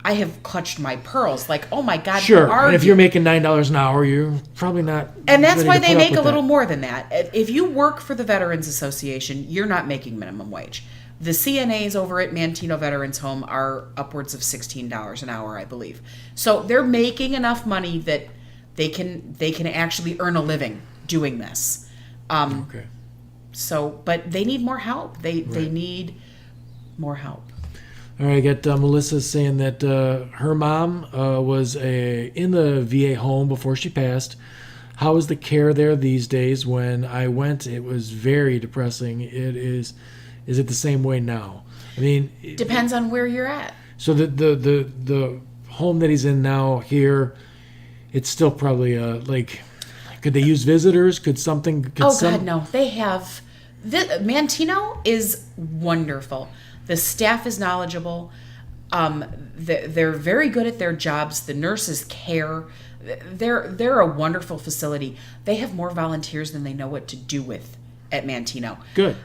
I have clutched my pearls. Like, oh my God, sure. And if you're making $9 an hour, you're probably not. And that's why they make a little more than that. If you work for the Veterans Association, you're not making minimum wage. The CNAs over at Mantino Veterans Home are upwards of $16 an hour, I believe. So they're making enough money that They can actually earn a living doing this. Okay. So, but they need more help. They need more help. All right, I got Melissa saying that her mom was in the VA home before she passed. How is the care there these days? When I went, it was very depressing. Is it the same way now? I mean, depends on where you're at. So the home that he's in now here, it's still probably like, could they use visitors? God, no. They have. Mantino is wonderful. The staff is knowledgeable. They're very good at their jobs. The nurses care. They're a wonderful facility. They have more volunteers than they know what to do with at Mantino. Good.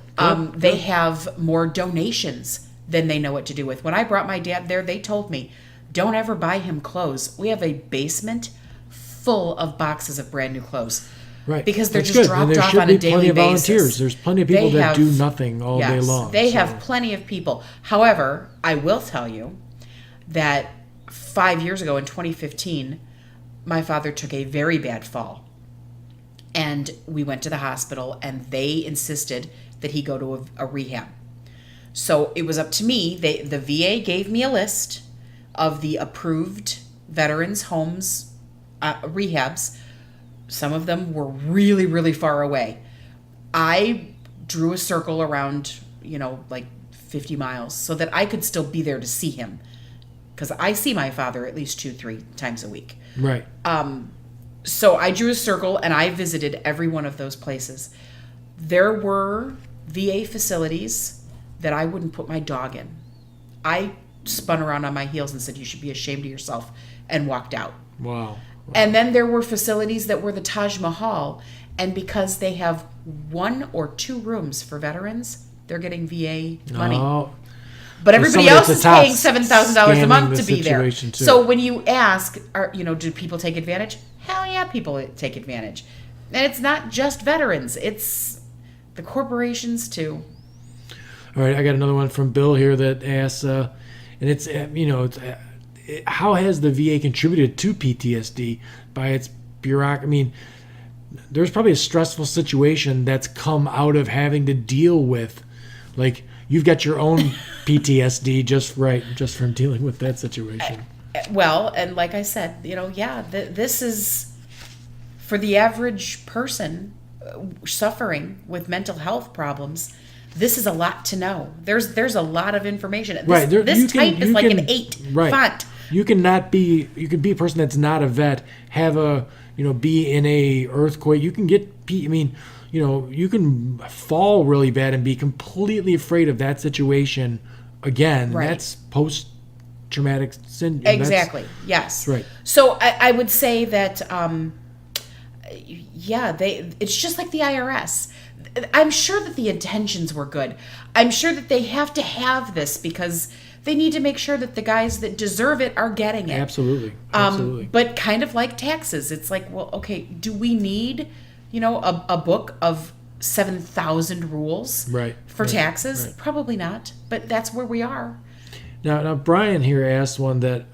They have more donations than they know what to do with. When I brought my dad there, they told me, don't ever buy him clothes. We have a basement full of boxes of brand new clothes. Right. Because they're just dropped off on a daily basis. Volunteers. There's plenty of people that do nothing all day long. They have plenty of people. However, I will tell you that 5 years ago in 2015, my father took a very bad fall. And we went to the hospital, and they insisted that he go to a rehab. So it was up to me. The VA gave me a list of the approved veterans' homes, rehabs. Some of them were really, really far away. I drew a circle around, like 50 miles so that I could still be there to see him. Because I see my father at least 2-3 times a week. Right. So I drew a circle and I visited every one of those places. There were VA facilities that I wouldn't put my dog in. I spun around on my heels and said, you should be ashamed of yourself, and walked out. Wow. And then there were facilities that were the Taj Mahal, and because they have 1 or 2 rooms for veterans, they're getting VA money. Oh. But everybody else is paying $7,000 a month to be there. Too. So when you ask, do people take advantage? Hell yeah, people take advantage. And it's not just veterans. It's the corporations too. All right, I got another one from Bill here that asks, and it's, how has the VA contributed to PTSD by its bureaucracy? I mean, there's probably a stressful situation that's come out of having to deal with, like, you've got your own PTSD just from dealing with that situation. Well, and like I said, this is for the average person suffering with mental health problems. This is a lot to know. There's a lot of information. This type is like an 8 font. You could be a person that's not a vet, have be in a earthquake. You can you can fall really bad and be completely afraid of that situation again. Right. That's post-traumatic syndrome. Exactly. Yes. Right. So I would say that, it's just like the IRS. I'm sure that the intentions were good. I'm sure that they have to have this because they need to make sure that the guys that deserve it are getting it. Absolutely. But kind of like taxes, it's like, well, okay, do we need, a book of 7,000 rules for taxes? Right. Probably not, but that's where we are. Now Brian here asked one that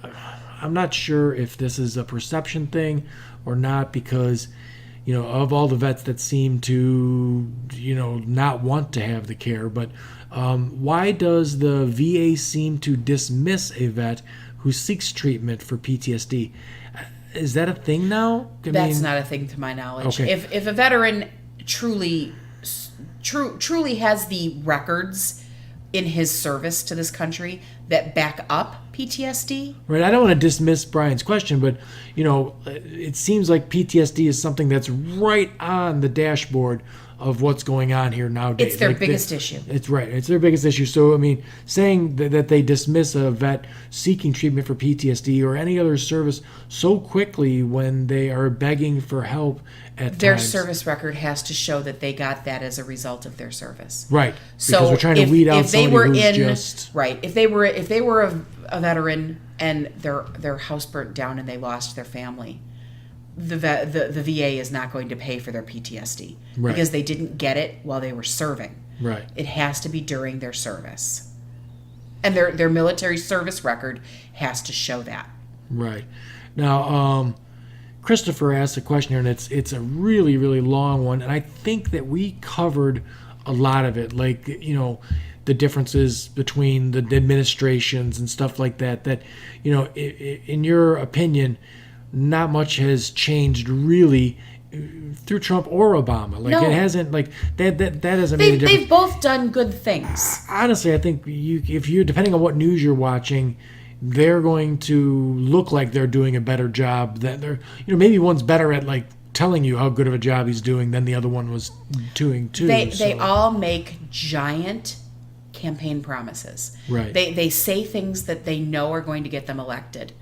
I'm not sure if this is a perception thing or not, because of all the vets that seem to not want to have the care, but why does the VA seem to dismiss a vet who seeks treatment for PTSD? Is that a thing now? That's not a thing to my knowledge. Okay. If a veteran truly has the records in his service to this country that back up PTSD. Right. I don't want to dismiss Brian's question, but it seems like PTSD is something that's right on the dashboard of what's going on here nowadays. It's their biggest issue. It's right. It's their biggest issue. So, saying that they dismiss a vet seeking treatment for PTSD or any other service so quickly when they are begging for help at their times. Service record has to show that they got that as a result of their service. Right. So because we're trying to weed out somebody who's just... Right. If they were a veteran and their house burnt down and they lost their family, the VA is not going to pay for their PTSD because they didn't get it while they were serving. Right. It has to be during their service. And their military service record has to show that. Right. Now, Christopher asked a question here, and it's a really, really long one, and I think that we covered a lot of it, like, the differences between the administrations and stuff like that, in your opinion, not much has changed really through Trump or Obama. Like, no. It hasn't, like, that hasn't made a difference. They've both done good things. Honestly, I think if you're, depending on what news you're watching, they're going to look like they're doing a better job. That they're, maybe one's better at, like, telling you how good of a job he's doing than the other one was doing too. They all make giant campaign promises. Right. They say things that they know are going to get them elected.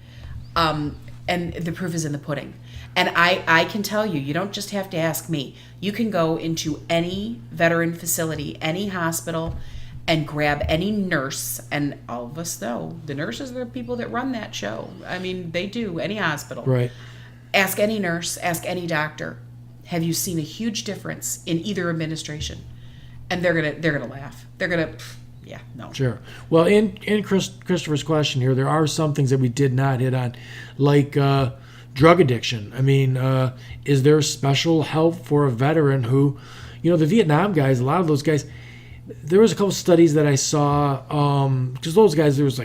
And the proof is in the pudding. And I can tell you, you don't just have to ask me. You can go into any veteran facility, any hospital, and grab any nurse. And all of us know the nurses are the people that run that show. I mean, they do, any hospital. Right. Ask any nurse, ask any doctor. Have you seen a huge difference in either administration? And they're gonna laugh. They're gonna, yeah, no. Sure. Well, in Christopher's question here, there are some things that we did not hit on, like drug addiction. I mean, is there special help for a veteran who, the Vietnam guys, a lot of those guys, there was a couple studies that I saw, because those guys, there was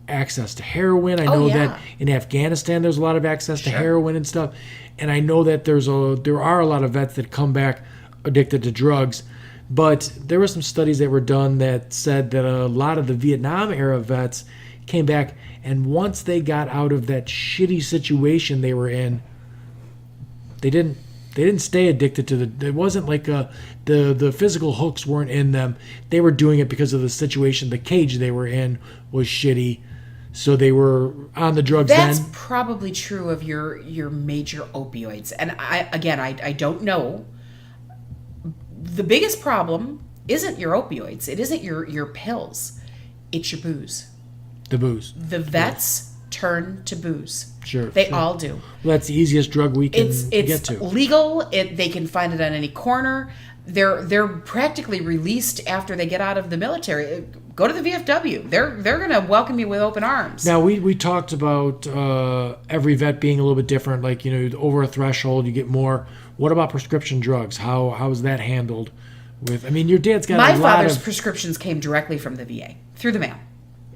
access to heroin. I know that in Afghanistan there's a lot of access to heroin and stuff, and I know that there are a lot of vets that come back addicted to drugs. But there were some studies that were done that said that a lot of the Vietnam era vets came back, and once they got out of that shitty situation they were in, they didn't stay addicted to it wasn't like the physical hooks weren't in them. They were doing it because of the situation. The cage they were in was shitty, so they were on the drugs. That's probably true of your major opioids. And I don't know. The biggest problem isn't your opioids. It isn't your pills. It's your booze. The booze. The vets turn to booze. Sure. They all do. Well, that's the easiest drug we can get to. It's legal. They can find it on any corner. They're practically released after they get out of the military. Go to the VFW. They're going to welcome you with open arms. Now, we talked about every vet being a little bit different. Like, over a threshold, you get more. What about prescription drugs? How is that handled? Your dad's got a lot of... My father's prescriptions came directly from the VA, through the mail.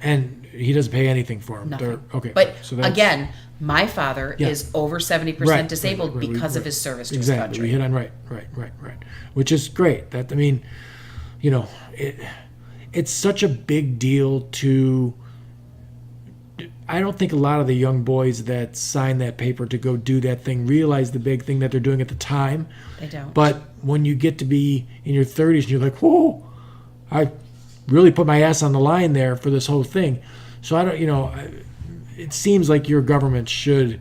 And he doesn't pay anything for them? Nothing. Okay. But, again, my father is over 70% disabled because of his service to his country. Exactly. We hit on right. Which is great. It's such a big deal to... I don't think a lot of the young boys that sign that paper to go do that thing realize the big thing that they're doing at the time. They don't. But when you get to be in your 30s and you're like, whoa, I really put my ass on the line there for this whole thing. So I don't, it seems like your government should,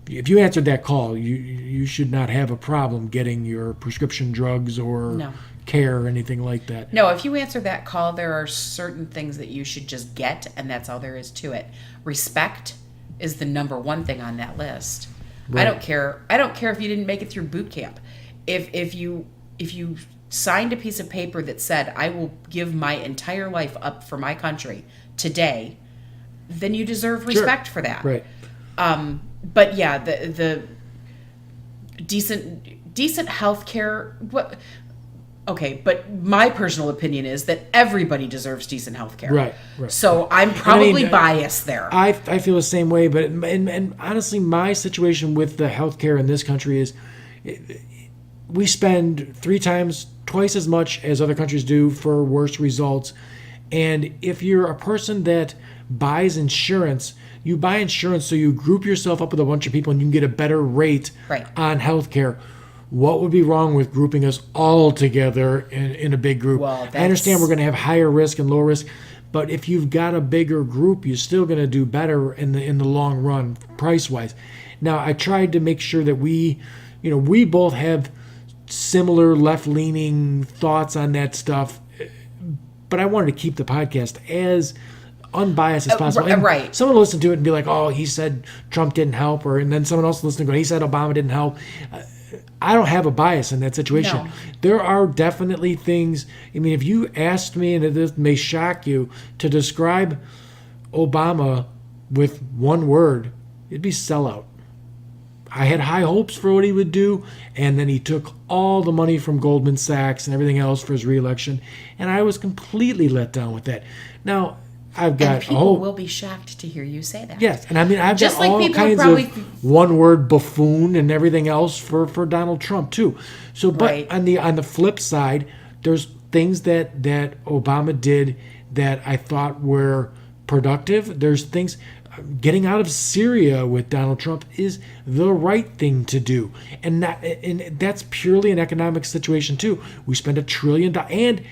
if you answered that call, you should not have a problem getting your prescription drugs or care or anything like that. No, if you answer that call, there are certain things that you should just get, and that's all there is to it. Respect is the number one thing on that list. Right. I don't care if you didn't make it through boot camp. If you signed a piece of paper that said, I will give my entire life up for my country today, then you deserve respect for that. Right. But yeah, the decent health care, okay, but my personal opinion is that everybody deserves decent health care. Right. So I'm probably biased there. I feel the same way, but and honestly, my situation with the health care in this country is we spend twice as much as other countries do for worse results. And if you're a person that buys insurance, you buy insurance so you group yourself up with a bunch of people and you can get a better rate on health care. What would be wrong with grouping us all together in a big group? Well, I understand we're going to have higher risk and lower risk, but if you've got a bigger group, you're still going to do better in the long run, price-wise. Now, I tried to make sure that we both have similar left-leaning thoughts on that stuff, but I wanted to keep the podcast as unbiased as possible. And someone will listen to it and be like, oh, he said Trump didn't help, and then someone else will listen and go, he said Obama didn't help. I don't have a bias in that situation. No. There are definitely things. I mean, if you asked me, and this may shock you, to describe Obama with one word, it'd be sellout. I had high hopes for what he would do, and then he took all the money from Goldman Sachs and everything else for his reelection, and I was completely let down with that. Now, I've got and people will be shocked to hear you say that. Yes, and I mean I've just got like all kinds of one-word buffoon and everything else for Donald Trump too. So, but right. on the flip side, there's things that Obama did that I thought were productive. There's things. Getting out of Syria with Donald Trump is the right thing to do, and that's purely an economic situation too. We spend $1 trillion, and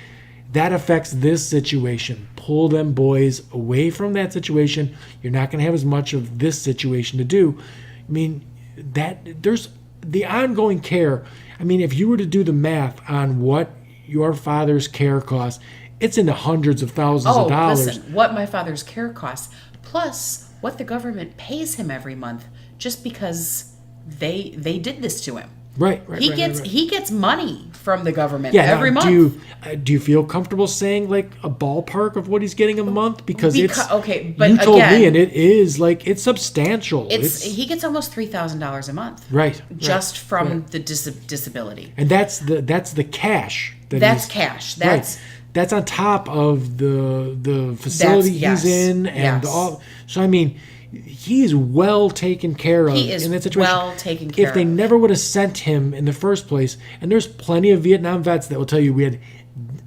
that affects this situation. Pull them boys away from that situation. You're not going to have as much of this situation to do. I mean, that there's the ongoing care. I mean, if you were to do the math on what your father's care costs, it's in the hundreds of thousands of dollars. Listen, what my father's care costs, plus what the government pays him every month, just because they did this to him. Right. He gets money from the government every month. Do you feel comfortable saying like a ballpark of what he's getting a month? Because it's okay, but you told me, and it is like it's substantial. He gets almost $3,000 a month, right? Just from the disability, and that's the cash. That's cash. That's on top of the facility he's in and all. So I mean, he's well taken care of in that situation. Well taken care of. If they never would have sent him in the first place, and there's plenty of Vietnam vets that will tell you we had,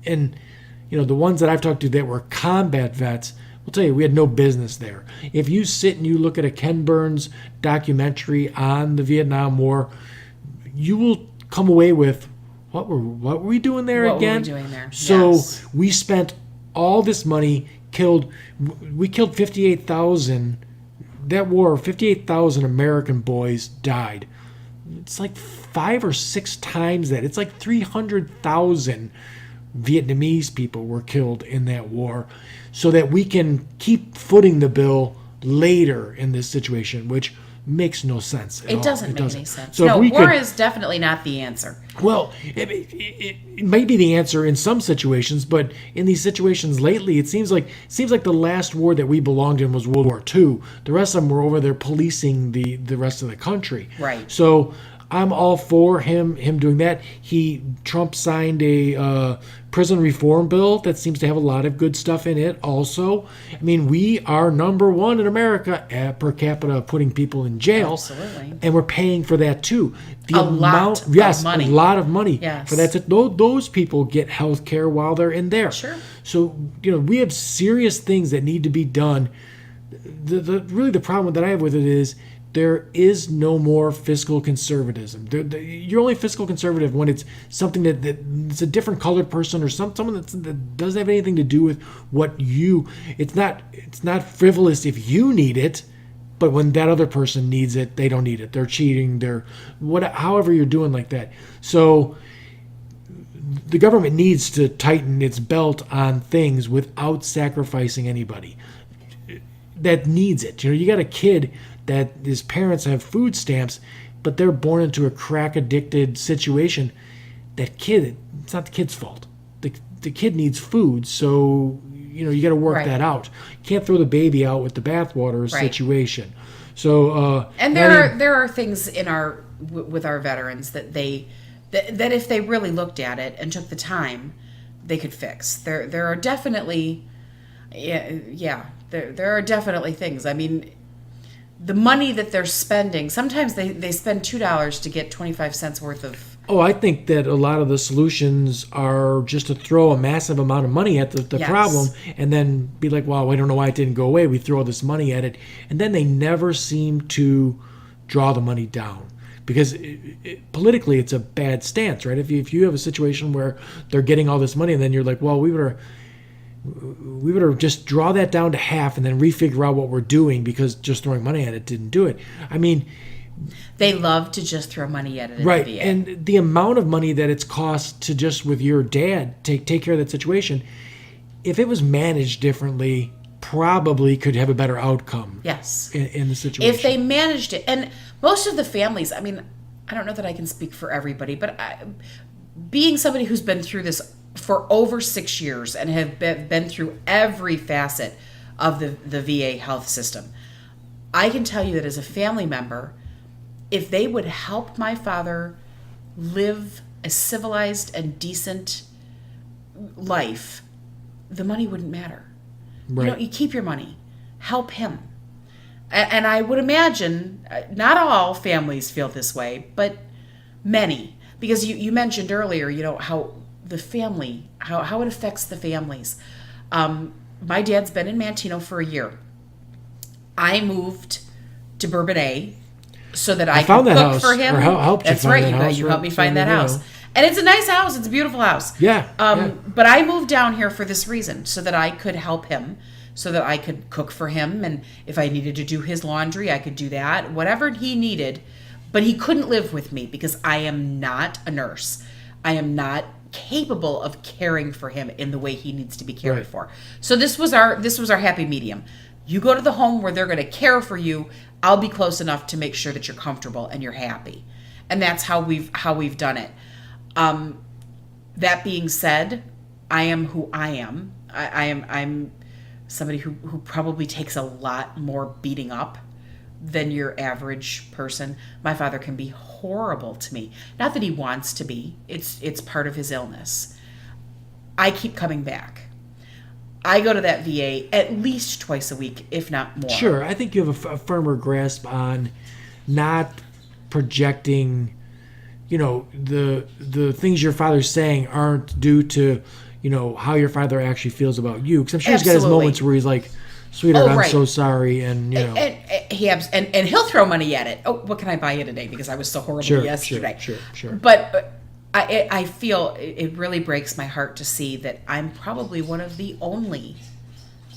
and the ones that I've talked to that were combat vets will tell you we had no business there. If you sit and you look at a Ken Burns documentary on the Vietnam War, you will come away with what were we doing there again? What were we doing there? So we spent all this money, killed 58,000. That war, 58,000 American boys died. It's like 5 or 6 times that. It's like 300,000 Vietnamese people were killed in that war, so that we can keep footing the bill later in this situation, which makes no sense at all. It doesn't make any sense. So war is definitely not the answer. Well, it might be the answer in some situations, but in these situations lately, it seems like the last war that we belonged in was World War II. The rest of them were over there policing the rest of the country. Right. So I'm all for him doing that. Trump signed a prison reform bill that seems to have a lot of good stuff in it also. I mean, we are number one in America per capita putting people in jail. Absolutely. And we're paying for that too. A lot of money for that. Those people get health care while they're in there. Sure. So, we have serious things that need to be done. Really the problem that I have with it is there is no more fiscal conservatism. You're only fiscal conservative when it's something that it's a different colored person or someone that doesn't have anything to do with what you. It's not frivolous if you need it, but when that other person needs it, they don't need it. They're cheating. However you're doing like that. So the government needs to tighten its belt on things without sacrificing anybody that needs it. You got a kid that his parents have food stamps, but they're born into a crack-addicted situation. That kid, it's not the kid's fault. The kid needs food, so you got to work that out. You can't throw the baby out with the bathwater situation. So and there are things with our veterans that that if they really looked at it and took the time, they could fix. There are definitely there are definitely things. I mean, the money that they're spending, sometimes they spend $2 to get 25 cents worth of. Oh, I think that a lot of the solutions are just to throw a massive amount of money at the problem and then be like, well, I don't know why it didn't go away. We throw all this money at it. And then they never seem to draw the money down because politically it's a bad stance, right? If you have a situation where they're getting all this money and then you're like, well, we better just draw that down to half and then refigure out what we're doing because just throwing money at it didn't do it. I mean, they love to just throw money at it. Right. And the amount of money that it's cost to just with your dad take care of that situation, if it was managed differently, probably could have a better outcome. Yes. In the situation. If they managed it. And most of the families, I mean, I don't know that I can speak for everybody, but being somebody who's been through this for over 6 years and have been through every facet of the VA health system, I can tell you that as a family member, if they would help my father live a civilized and decent life, the money wouldn't matter. Right. You keep your money. Help him. And I would imagine, not all families feel this way, but many. Because you mentioned earlier, how the family, how it affects the families. My dad's been in Manteno for a year. I moved to Bourbonnais so that I could cook for him. That's right. You helped me find that house. And it's a nice house. It's a beautiful house. Yeah. But I moved down here for this reason, so that I could help him, so that I could cook for him. And if I needed to do his laundry, I could do that. Whatever he needed. But he couldn't live with me because I am not a nurse. I am not capable of caring for him in the way he needs to be cared for. So this was our happy medium. You go to the home where they're going to care for you. I'll be close enough to make sure that you're comfortable and you're happy. And that's how we've done it. That being said, I am who I am. I'm somebody who probably takes a lot more beating up than your average person. My father can be horrible to me. Not that he wants to be. It's part of his illness. I keep coming back. I go to that VA at least twice a week, if not more. Sure. I think you have a firmer grasp on not projecting, the things your father's saying aren't due to, how your father actually feels about you. Because I'm sure he's got his moments where he's like, sweetheart, I'm so sorry, and and he'll throw money at it. Oh, what can I buy you today? Because I was so horrible yesterday. Sure. But I feel it really breaks my heart to see that I'm probably one of the only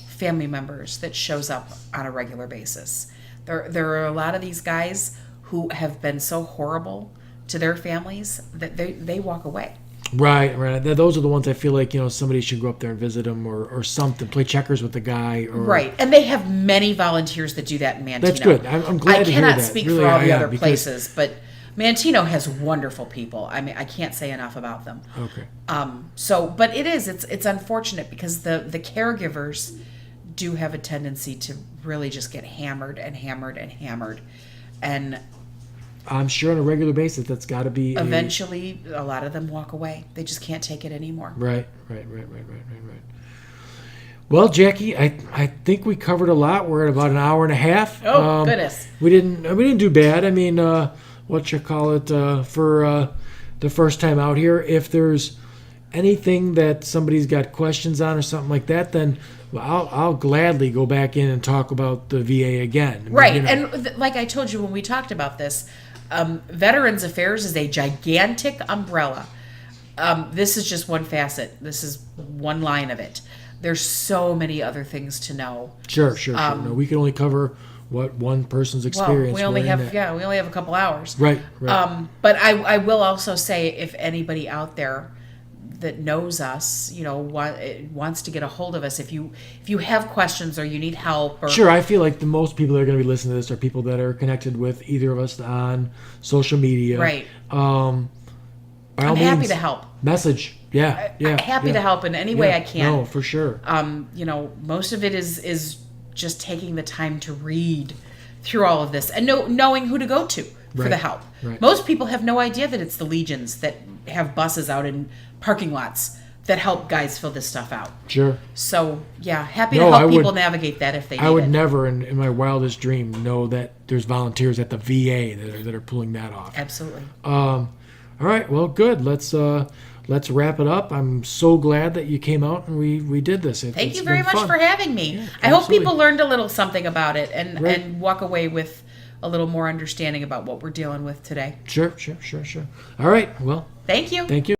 family members that shows up on a regular basis. There are a lot of these guys who have been so horrible to their families that they walk away. Right. Those are the ones I feel like, somebody should go up there and visit them or something, play checkers with the guy. Right. And they have many volunteers that do that in Manteno. That's good. I'm glad to hear that. I cannot speak for all the other places, but Manteno has wonderful people. I mean, I can't say enough about them. Okay. But it's unfortunate because the caregivers do have a tendency to really just get hammered and hammered and hammered. And I'm sure on a regular basis that's got to be... Eventually, a lot of them walk away. They just can't take it anymore. Right. Well, Jackie, I think we covered a lot. We're at about an hour and a half. Oh, goodness. We didn't do bad. I mean, for the first time out here, if there's anything that somebody's got questions on or something like that, then I'll gladly go back in and talk about the VA again. Right. And like I told you when we talked about this, Veterans Affairs is a gigantic umbrella. This is just one facet. This is one line of it. There's so many other things to know. Sure. No, we can only cover what one person's experience. Well, we only have a couple hours. Right. But I will also say, if anybody out there that knows us, wants to get a hold of us, if you have questions or you need help, sure. I feel like the most people that are going to be listening to this are people that are connected with either of us on social media. Right. I'm happy to help. Message. Yeah. Happy to help in any way I can. No, for sure. Most of it is just taking the time to read through all of this and knowing who to go to for the help. Right. Most people have no idea that it's the Legions that have buses out in parking lots that help guys fill this stuff out. Sure. So, happy to help people navigate that if they need it. I would never, in my wildest dream, know that there's volunteers at the VA that are pulling that off. Absolutely. All right. Well, good. Let's wrap it up. I'm so glad that you came out and we did this. Thank you very much for having me. Yeah, I hope people learned a little something about it and walk away with a little more understanding about what we're dealing with today. Sure. All right. Well, thank you. Thank you.